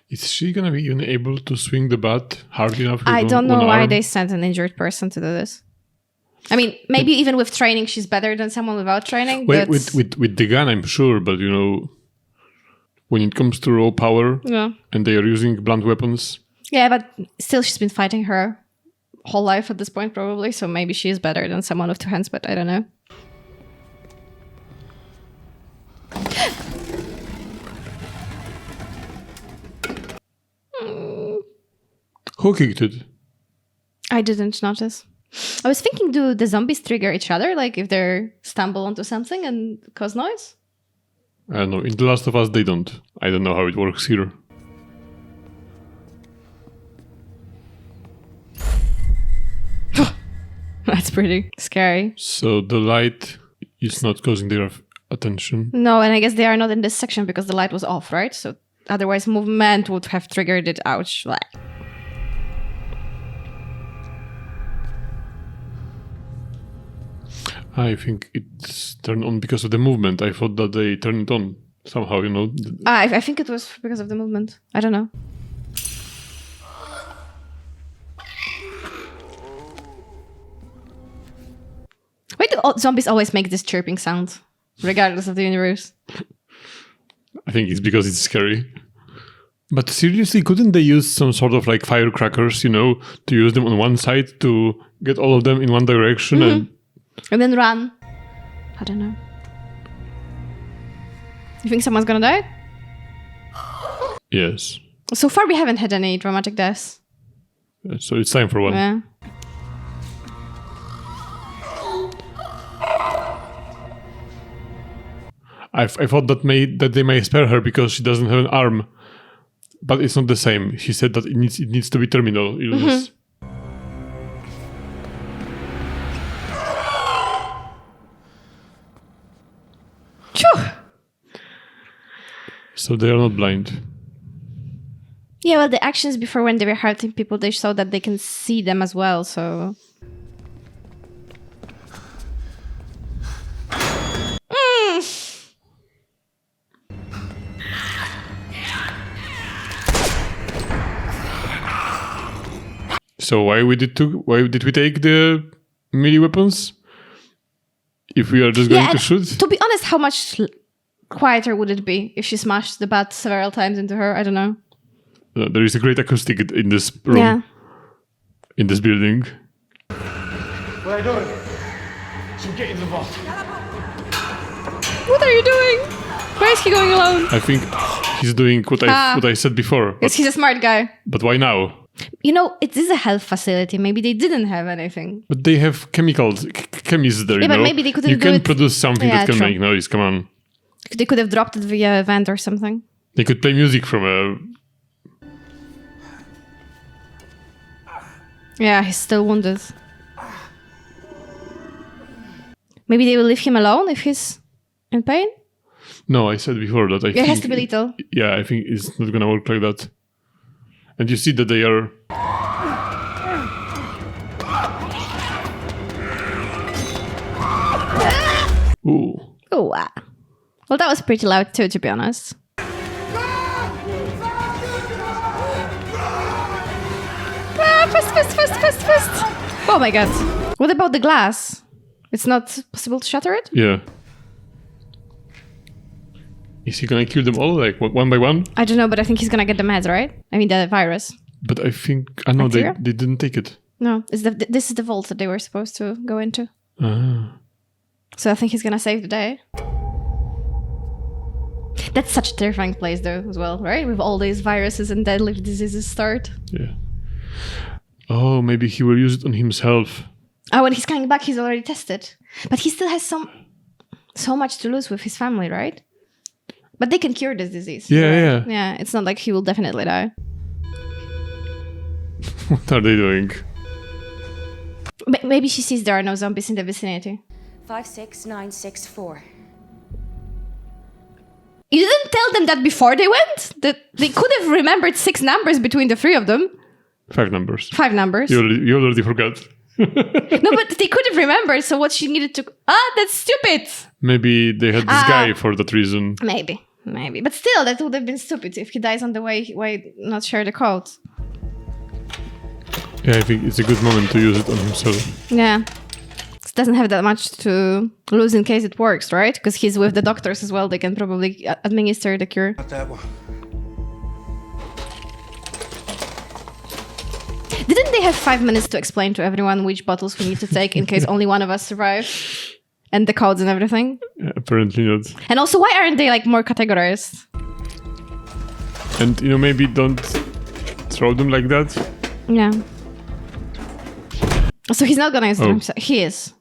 Is she gonna be even able to swing the bat hard enough? I don't know why they sent an injured person to do this. I mean, maybe even with training, she's better than someone without training. Well, but... with the gun, I'm sure, but you know, when it comes to raw power, and they are using blunt weapons. Yeah, but still, she's been fighting her whole life at this point, probably. So maybe she is better than someone with two hands, but I don't know. Who kicked it? I didn't notice. I was thinking, do the zombies trigger each other? Like if they stumble onto something and cause noise? I don't know. In The Last of Us, they don't. I don't know how it works here. That's pretty scary. So the light is not causing their attention. No, and I guess they are not in this section because the light was off, right? So otherwise movement would have triggered it. Ouch. Like. I think it's turned on because of the movement. I thought that they turned it on somehow, you know. I think it was because of the movement. I don't know. Why do zombies always make this chirping sound, regardless of the universe? I think it's because it's scary. But seriously, couldn't they use some sort of like firecrackers, you know, to use them on one side to get all of them in one direction and then run? I don't know. You think someone's gonna die? Yes. So far we haven't had any dramatic deaths. So it's time for one. Yeah. I thought that they may spare her because she doesn't have an arm. But it's not the same. She said that it needs to be terminal illness. So they are not blind. Yeah, well, the actions before when they were hurting people, they saw that they can see them as well, so... So why did we take the melee weapons? If we are just going to shoot? To be honest, how much quieter would it be if she smashed the bat several times into her? I don't know. There is a great acoustic in this room. In this building. What are you doing? So get in the vault. What are you doing? Why is he going alone? I think he's doing what I said before. Yes, he's a smart guy. But why now? You know, it is a health facility. Maybe they didn't have anything. But they have chemicals, chemists there, Yeah, you but know? maybe they couldn't You do can it- produce something Yeah, that can true. make noise, come on. They could have dropped it via a vent or something. They could play music from a... Yeah, he's still wounded. Maybe they will leave him alone if he's in pain? No, I said before that I think... It has to be lethal. Yeah, I think it's not gonna work like that. And you see that they are... Ooh. Oh, wow. Well, that was pretty loud too, to be honest. Fast. Oh my god. What about the glass? It's not possible to shatter it? Yeah. Is he gonna kill them all, like one by one? I don't know, but I think he's gonna get the meds, right? I mean, the virus. But I think... I know they Bacteria? didn't take it. No, this is the vault that they were supposed to go into. Ah. So I think he's gonna save the day. That's such a terrifying place, though, as well, right? With all these viruses and deadly diseases start. Yeah. Oh, maybe he will use it on himself. Oh, when he's coming back, he's already tested. But he still has so much to lose with his family, right? But they can cure this disease. Yeah, right? yeah. Yeah, it's not like he will definitely die. What are they doing? Maybe she sees there are no zombies in the vicinity. 56964. You didn't tell them that before they went? That they could have remembered 6 numbers between the 3 of them. 5 numbers. 5 numbers. You already forgot. No, but they could have remembered, so what she needed to... that's stupid! Maybe they had this guy for that reason. Maybe. But still, that would have been stupid. If he dies on the way, why not share the code? Yeah, I think it's a good moment to use it on himself. Yeah. It doesn't have that much to lose in case it works, right? Because he's with the doctors as well. They can probably administer the cure. Not that one. Didn't they have 5 minutes to explain to everyone which bottles we need to take in case only one of us survive? And the codes and everything? Yeah, apparently not. And also, why aren't they like more categorized? And, maybe don't throw them like that. Yeah. So he's not gonna use them himself. He is.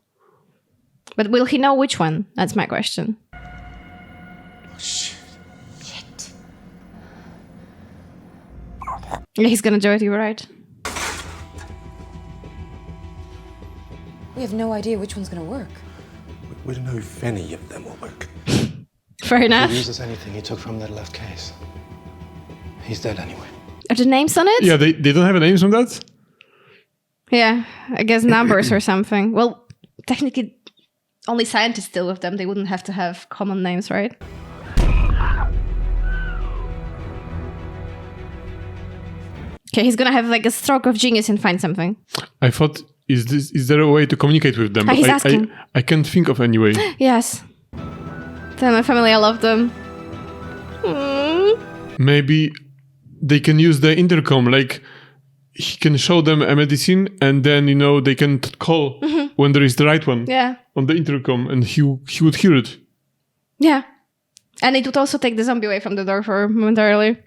But will he know which one? That's my question. Shit. Yeah, he's gonna do it, you're right. We have no idea which one's gonna work. We don't know if any of them will work. Fair enough. If he uses anything he took from that left case, he's dead anyway. Are the names on it? Yeah, they don't have names on that? Yeah, I guess numbers or something. Well, technically, only scientists deal with them. They wouldn't have to have common names, right? Okay, he's gonna have like a stroke of genius and find something. I thought, is there a way to communicate with them? He's asking. I can't think of any way. Yes. Tell my family I love them. Maybe they can use the intercom, like he can show them a medicine and then, they can call when there is the right one on the intercom and he would hear it. Yeah. And it would also take the zombie away from the door for momentarily.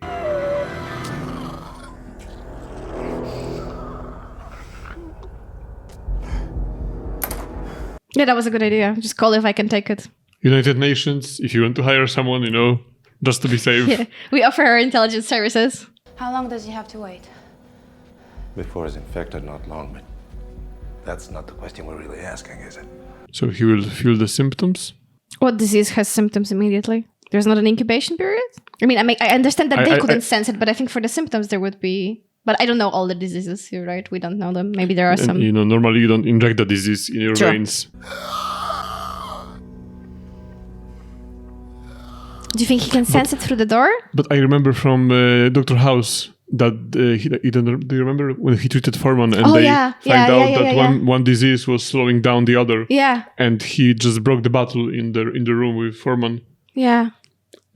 Yeah, that was a good idea. Just call if I can take it. United Nations, if you want to hire someone, just to be safe. Yeah. We offer our intelligence services. How long does he have to wait? Before he's infected, not long, but that's not the question we're really asking, is it? So he will feel the symptoms? What disease has symptoms immediately? There's not an incubation period? I understand that they couldn't sense it, but I think for the symptoms there would be... But I don't know all the diseases, you're right? We don't know them. Maybe there are some... Normally you don't inject the disease in your veins. Do you think he can sense it through the door? But I remember from Dr. House that do you remember when he treated Foreman and they find out that one disease was slowing down the other? Yeah. And he just broke the bottle in the room with Foreman. Yeah.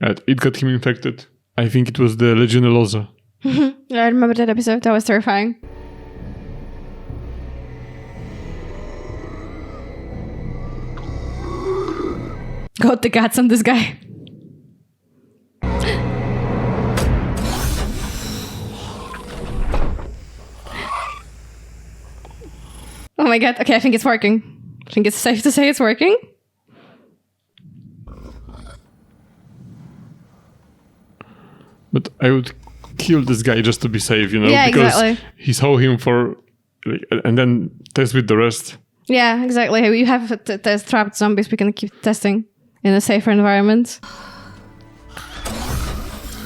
And it got him infected. I think it was the Legionellosa. I remember that episode. That was terrifying. Got the guts on this guy. Oh my god. Okay, I think it's working. I think it's safe to say it's working. But I would kill this guy just to be safe, Yeah, because exactly. he saw him for... and then test with the rest. Yeah, exactly. We have to test trapped zombies. We can keep testing in a safer environment.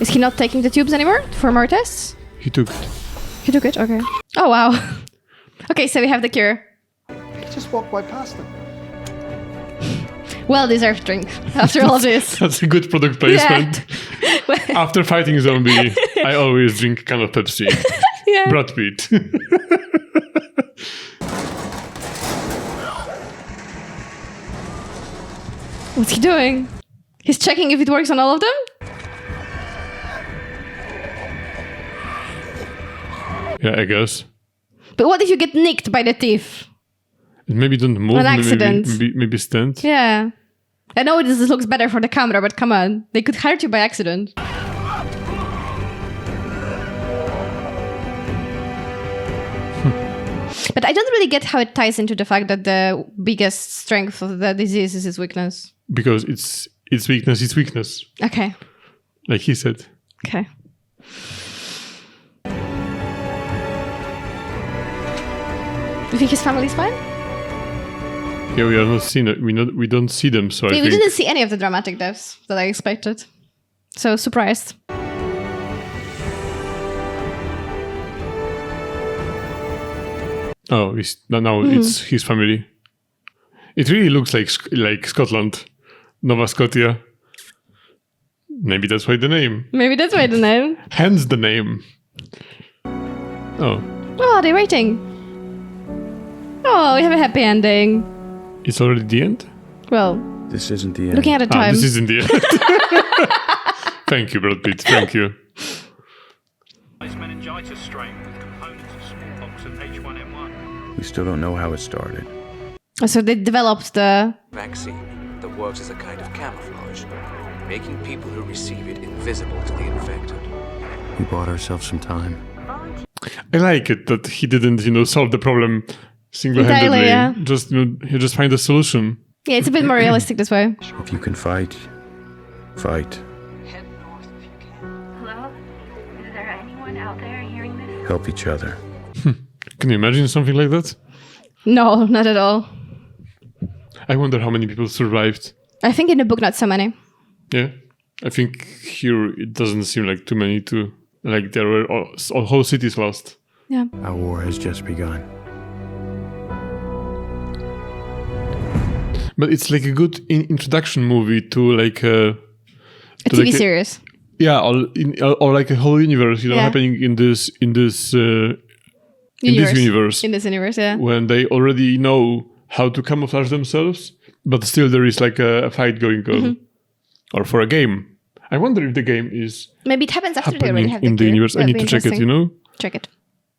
Is he not taking the tubes anymore for more tests? He took it. He took it? Okay. Oh, wow. Okay, so we have the cure. Just walk right past them. Well-deserved drink after all this. That's a good product placement. Yeah. After fighting zombie, I always drink a can of Pepsi. Yeah. Brad Pitt. What's he doing? He's checking if it works on all of them? Yeah, I guess. But what if you get nicked by the thief? Maybe don't move. An accident. Maybe stand. Yeah. I know this looks better for the camera, but come on. They could hurt you by accident. But I don't really get how it ties into the fact that the biggest strength of the disease is its weakness. Because its weakness is weakness. Okay. Like he said. Okay. You think his family's fine? Yeah, we are not seeing it. We don't see them, so Yeah, I we think... didn't see any of the dramatic deaths that I expected. So surprised. Oh, now it's his family. It really looks like Scotland, Nova Scotia. Maybe that's why the name. Maybe that's why the name. Hence the name. Oh. Oh, they're waiting. Oh, we have a happy ending. It's already the end? Well, this isn't the end. Looking at the time. This isn't the end. Thank you, Brad Pitt. Thank you. Meningitis strain with components of smallpox and H1N1. We still don't know how it started. So they developed the vaccine that works as a kind of camouflage, making people who receive it invisible to the infected. We bought ourselves some time. I like it that he didn't, solve the problem single-handedly. Entirely, yeah. Just, he just find a solution. Yeah, it's a bit more realistic this way. If you can fight, fight. Hello? Is there anyone out there hearing this? Help each other. Can you imagine something like that? No, not at all. I wonder how many people survived. I think in the book, not so many. Yeah. I think here it doesn't seem like too many too. Like there were all whole cities lost. Yeah. Our war has just begun. But it's like a good introduction movie to like a TV series. Yeah, or like a whole universe, happening in this universe. In this universe, yeah. When they already know how to camouflage themselves, but still there is like a fight going on, Mm-hmm. or for a game. I wonder if the game is maybe it happens after they already have in the universe. I need to check it. Check it.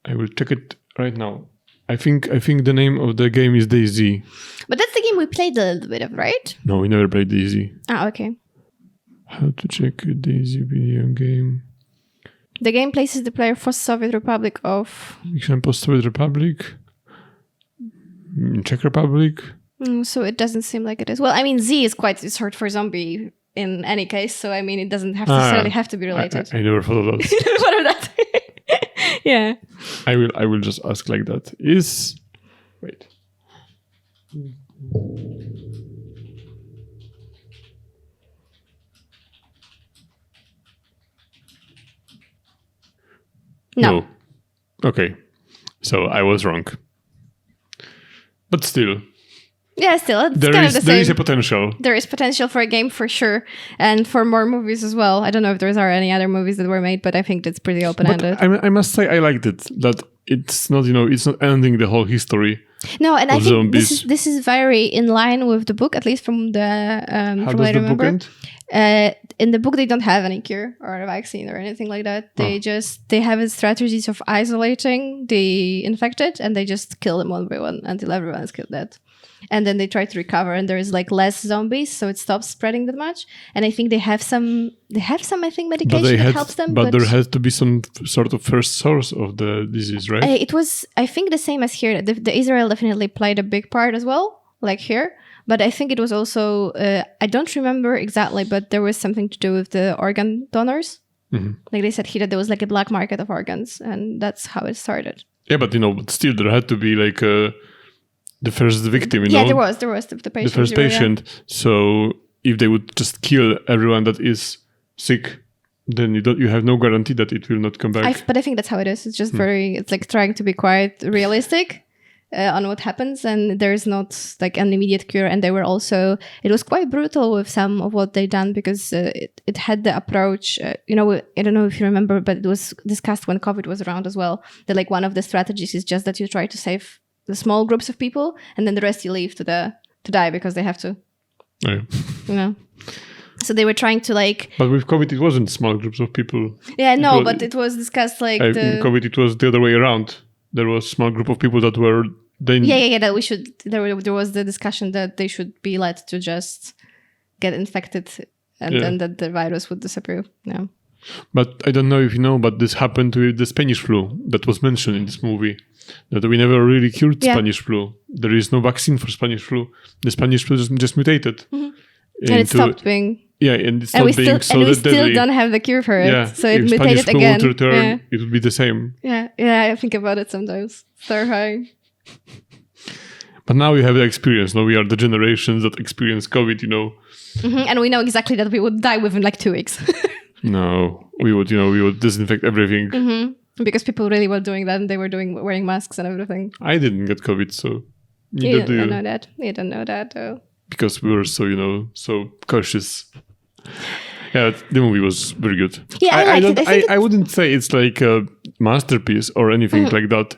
I will check it right now. I think the name of the game is DayZ. But that's the game we played a little bit of, right? No, we never played DayZ. Ah, okay. How to check a DayZ video game? The game places the player for Soviet Republic of... Example, Soviet Republic. Czech Republic. So it doesn't seem like it is. Well, I mean, Z is quite short for zombie in any case, so I mean, it doesn't necessarily have to be related. I never thought of that. You never thought of that? Yeah. I will just ask like that. Wait. No. Okay. So I was wrong. But still. Yeah, still. It's There is a potential. There is potential for a game for sure. And for more movies as well. I don't know if there are any other movies that were made, but I think it's pretty open-ended. But I must say I liked it. That it's not, it's not ending the whole history. No, and I think zombies. this is very in line with the book, at least from the How from does what I the remember. book end? In the book, they don't have any cure or a vaccine or anything like that. They they have strategies of isolating the infected, and they just kill them one by one until everyone is killed dead. And then they try to recover, and there is like less zombies, so it stops spreading that much. And I think they have some I think medication that helps them. But there has to be some sort of first source of the disease, right? It was, I think, the same as here. The Israel definitely played a big part as well, like here. But I think it was also, I don't remember exactly, but there was something to do with the organ donors. Mm-hmm. Like they said here that there was like a black market of organs, and that's how it started. Yeah, but but still there had to be like the first victim, Yeah, there was the patient. The first patient. Yeah. So if they would just kill everyone that is sick, then you have no guarantee that it will not come back. But I think that's how it is. It's just it's like trying to be quite realistic on what happens, and there's not like an immediate cure. And they were also, it was quite brutal with some of what they done, because it had the approach, I don't know if you remember, but it was discussed when COVID was around as well, that like one of the strategies is just that you try to save the small groups of people, and then the rest you leave to die because they have to. Yeah. So they were trying to like. But with COVID, it wasn't small groups of people. Yeah, no, but it was discussed like. In COVID, it was the other way around. There was a small group of people that were. That we should. There was the discussion that they should be let to just get infected, and then that the virus would disappear. Yeah. But I don't know if you know, but this happened with the Spanish flu that was mentioned in this movie. That we never really cured Spanish flu. There is no vaccine for Spanish flu. The Spanish flu just mutated. And it stopped being... Yeah, and it stopped being so deadly. And we still don't have the cure for it. Yeah, so it if mutated Spanish flu again. would return, it would be the same. Yeah, I think about it sometimes. It's terrifying. But now we have the experience. Now we are the generations that experience COVID, you know. And we know exactly that we would die within like 2 weeks. No, we would disinfect everything. Because people really were doing that, and they were wearing masks and everything. I didn't get COVID, so You don't know that. You don't know that, though. Because we were so cautious. Yeah, the movie was very good. Yeah, I liked it. I wouldn't say it's like a masterpiece or anything like that,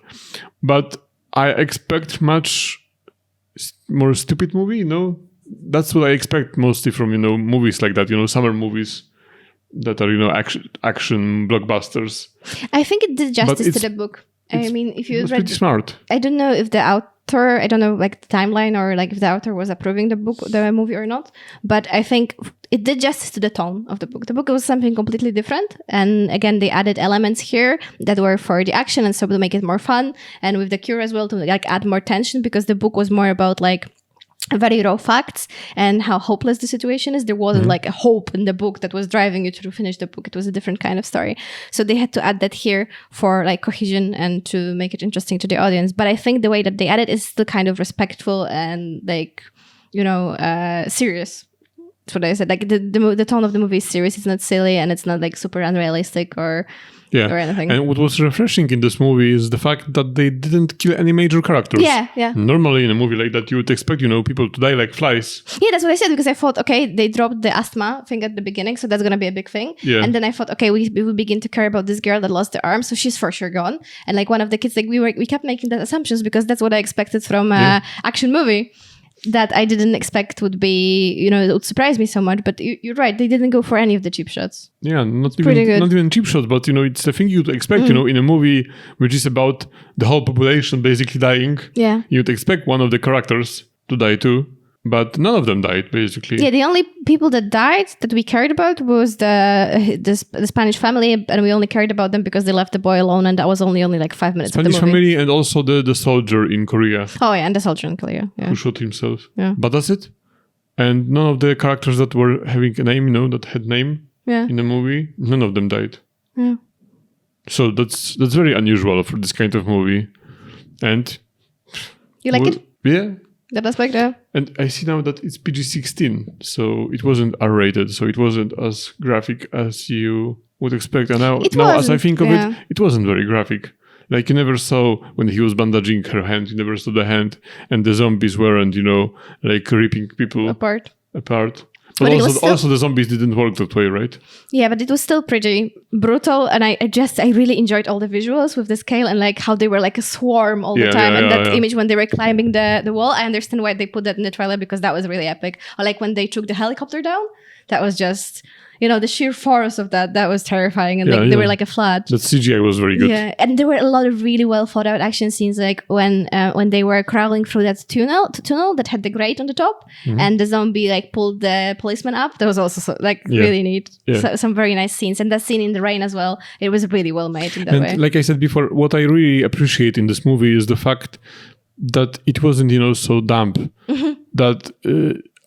but I expect much more stupid movie. You know, that's what I expect mostly from movies like that. Summer movies that are action blockbusters. I think it did justice to the book. I mean, if you read, pretty smart. I don't know if the author, I don't know like the timeline or like if the author was approving the movie or not, but I think it did justice to the tone of the book. The book was something completely different, and again they added elements here that were for the action and so to make it more fun, and with the cure as well to like add more tension, because the book was more about like very raw facts and how hopeless the situation is. There wasn't like a hope in the book that was driving you to finish the book. It was a different kind of story. So they had to add that here for like cohesion and to make it interesting to the audience. But I think the way that they add it is still kind of respectful and like, serious. That's what I said. Like the tone of the movie is serious. It's not silly and it's not like super unrealistic or anything. And what was refreshing in this movie is the fact that they didn't kill any major characters. Yeah. Normally in a movie like that, you would expect, people to die like flies. Yeah, that's what I said, because I thought, okay, they dropped the asthma thing at the beginning, so that's going to be a big thing. Yeah. And then I thought, okay, we begin to care about this girl that lost the arm, so she's for sure gone. And like one of the kids, like we kept making that assumptions because that's what I expected from an action movie. That I didn't expect would be, it would surprise me so much. But you're right, they didn't go for any of the cheap shots. Yeah, not even cheap shots, but it's the thing you'd expect. In a movie which is about the whole population basically dying. Yeah, you'd expect one of the characters to die too, but none of them died basically. Yeah, the only people that died that we cared about was the Spanish family, and we only cared about them because they left the boy alone, and that was only like 5 minutes Spanish of the movie. Family, and also the soldier in Korea. Oh yeah, and the soldier in Korea, who shot himself. Yeah, but that's it. And none of the characters that were having a name, that had name in the movie, none of them died. Yeah. So that's very unusual for this kind of movie. And you like it? Yeah. That aspect, yeah. And I see now that it's PG-16, so it wasn't R-rated, so it wasn't as graphic as you would expect. And now as I think of it wasn't very graphic. Like, you never saw when he was bandaging her hand, you never saw the hand, and the zombies weren't, like ripping people apart. But also the zombies didn't work that way, right? Yeah, but it was still pretty brutal, and I really enjoyed all the visuals with the scale and like how they were like a swarm all the time, and that image when they were climbing the wall. I understand why they put that in the trailer, because that was really epic. Or like when they took the helicopter down, that was just the sheer force of that was terrifying, and they were like a flood. The CGI was very good. Yeah, and there were a lot of really well thought out action scenes, like when they were crawling through that tunnel that had the grate on the top, and the zombie like pulled the policeman up. That was also really neat. Yeah. So, some very nice scenes, and that scene in the rain as well. It was really well made in that way. Like I said before, what I really appreciate in this movie is the fact that it wasn't so damp. That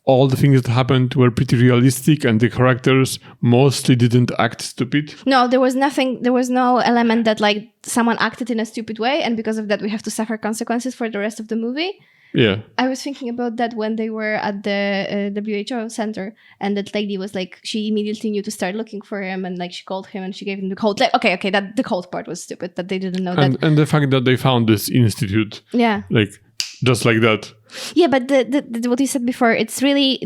all the things that happened were pretty realistic, and the characters mostly didn't act stupid. No, there was nothing. There was no element that like someone acted in a stupid way, and because of that, we have to suffer consequences for the rest of the movie. Yeah, I was thinking about that when they were at the WHO center, and that lady was like, she immediately knew to start looking for him, and like she called him and she gave him the code. Like, okay, that the code part was stupid, that they didn't know that. And the fact that they found this institute, like just like that. Yeah, but the what you said before, it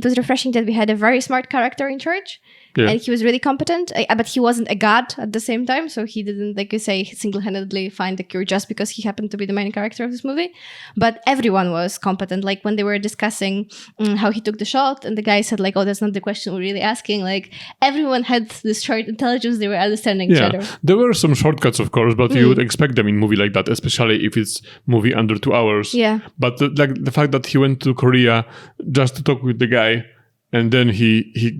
was refreshing that we had a very smart character in charge. Yeah. And he was really competent, but he wasn't a god at the same time. So he didn't, like you say, single-handedly find the cure just because he happened to be the main character of this movie. But everyone was competent. Like when they were discussing how he took the shot, and the guy said like, "Oh, that's not the question we're really asking." Like everyone had this short intelligence; they were understanding each other. There were some shortcuts, of course, but you would expect them in a movie like that, especially if it's movie under 2 hours. Yeah. But the fact that he went to Korea just to talk with the guy. and then he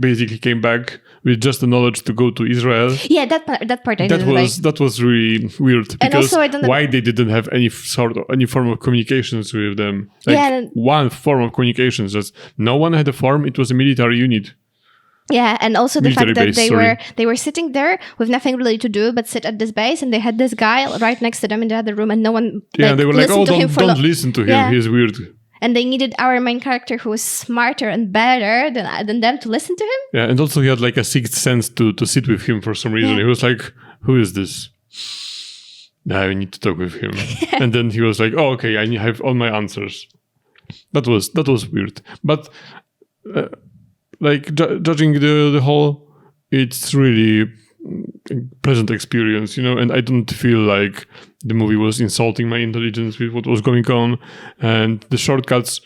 basically came back with just the knowledge to go to Israel. Yeah, that part I didn't like. That was really weird, because and also I don't know why they didn't have any form of communications with them. Like one form of communications. Just no one had a form. It was a military unit. Yeah, and also the fact that base, they were sitting there with nothing really to do but sit at this base, and they had this guy right next to them in the other room, and no one. Yeah, they were like, "Oh, don't listen to him. Yeah. He's weird." And they needed our main character, who was smarter and better than them, to listen to him. Yeah, and also he had like a sixth sense to sit with him for some reason. Yeah. He was like, "Who is this? I need to talk with him." And then he was like, "Oh, okay, I have all my answers." That was weird, but judging the whole, it's really a pleasant experience, and I don't feel like the movie was insulting my intelligence with what was going on, and the shortcuts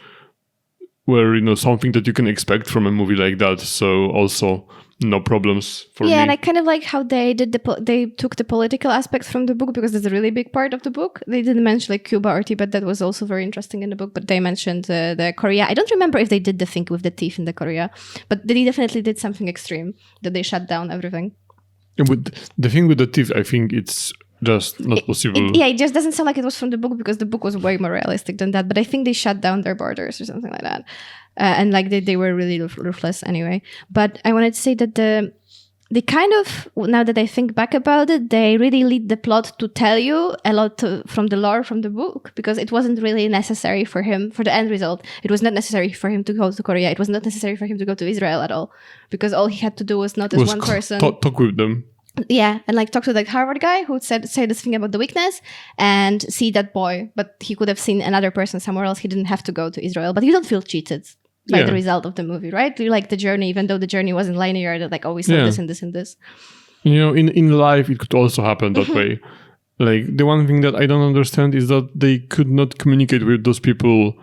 were something that you can expect from a movie like that, so also no problems for me. Yeah, and I kind of like how they did they took the political aspects from the book, because that's a really big part of the book. They didn't mention like Cuba or Tibet. That was also very interesting in the book, but they mentioned the Korea. I don't remember if they did the thing with the thief in the Korea, but they definitely did something extreme, that they shut down everything. And with the thing with the thief, I think it's just not possible. It just doesn't sound like it was from the book, because the book was way more realistic than that. But I think they shut down their borders or something like that. And like they were really ruthless anyway. But I wanted to say that they kind of, now that I think back about it, they really lead the plot to tell you a lot from the lore from the book, because it wasn't really necessary for him, for the end result. It was not necessary for him to go to Korea. It was not necessary for him to go to Israel at all, because all he had to do was notice one person. Talk with them. Yeah, and like talk to that Harvard guy who say this thing about the weakness, and see that boy. But he could have seen another person somewhere else. He didn't have to go to Israel. But you don't feel cheated by the result of the movie, right? You like the journey, even though the journey wasn't linear. That like, oh, we saw this and this and this. In life, it could also happen that way. Like, the one thing that I don't understand is that they could not communicate with those people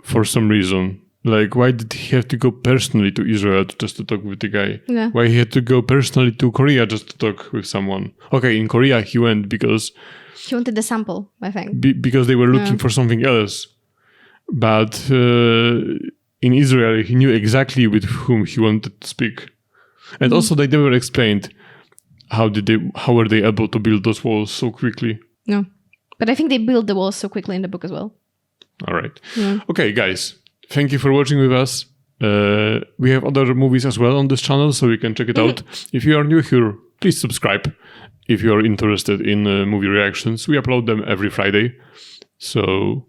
for some reason. Like, why did he have to go personally to Israel just to talk with the guy? Yeah. Why he had to go personally to Korea just to talk with someone? Okay, in Korea he went because he wanted the sample, I think. Because they were looking for something else. But in Israel, he knew exactly with whom he wanted to speak. And also they never explained how were they able to build those walls so quickly. No. But I think they built the walls so quickly in the book as well. All right. Yeah. Okay, guys. Thank you for watching with us. We have other movies as well on this channel, so you can check it out. If you are new here, please subscribe. If you are interested in movie reactions, we upload them every Friday. So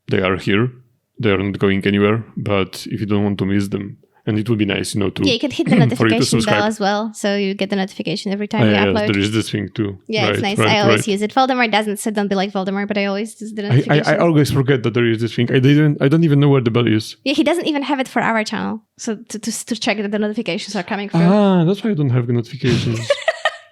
they are here. They are not going anywhere. But if you don't want to miss them, and it would be nice, to you can hit the notification bell as well, so you get the notification every time we upload. There is this thing too. Yeah, it's nice. I always use it. Voldemort doesn't, so don't be like Voldemort, but I always use the notification. I always forget that there is this thing. I don't even know where the bell is. Yeah, he doesn't even have it for our channel, so to check that the notifications are coming through. That's why I don't have the notifications.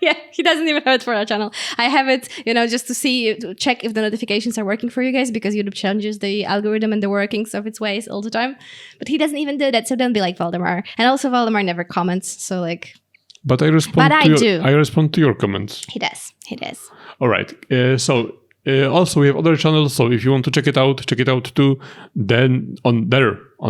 Yeah, he doesn't even have it for our channel. I have it, just to check if the notifications are working for you guys, because YouTube changes the algorithm and the workings of its ways all the time. But he doesn't even do that, so don't be like Voldemort. And also, Voldemort never comments, so like. But I respond. I respond to your comments. He does. All right. Also, we have other channels, so if you want to check it out too. Then on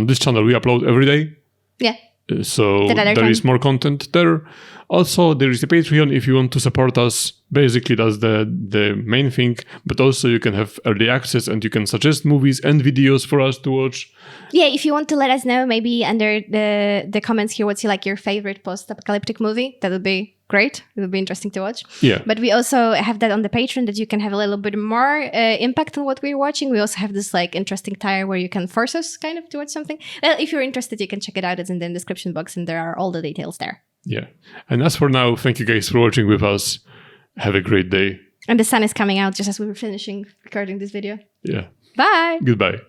this channel, we upload every day. Yeah. So there is more content there. Also, there is a Patreon if you want to support us. Basically, that's the main thing. But also, you can have early access and you can suggest movies and videos for us to watch. Yeah, if you want to let us know, maybe under the comments here, what's your favorite post-apocalyptic movie? That would be great. It would be interesting to watch. Yeah. But we also have that on the Patreon, that you can have a little bit more impact on what we're watching. We also have this interesting tier where you can force us kind of to watch something. Well, if you're interested, you can check it out. It's in the description box, and there are all the details there. Yeah. And as for now, thank you guys for watching with us. Have a great day. And the sun is coming out just as we were finishing recording this video. Yeah. Bye. Goodbye.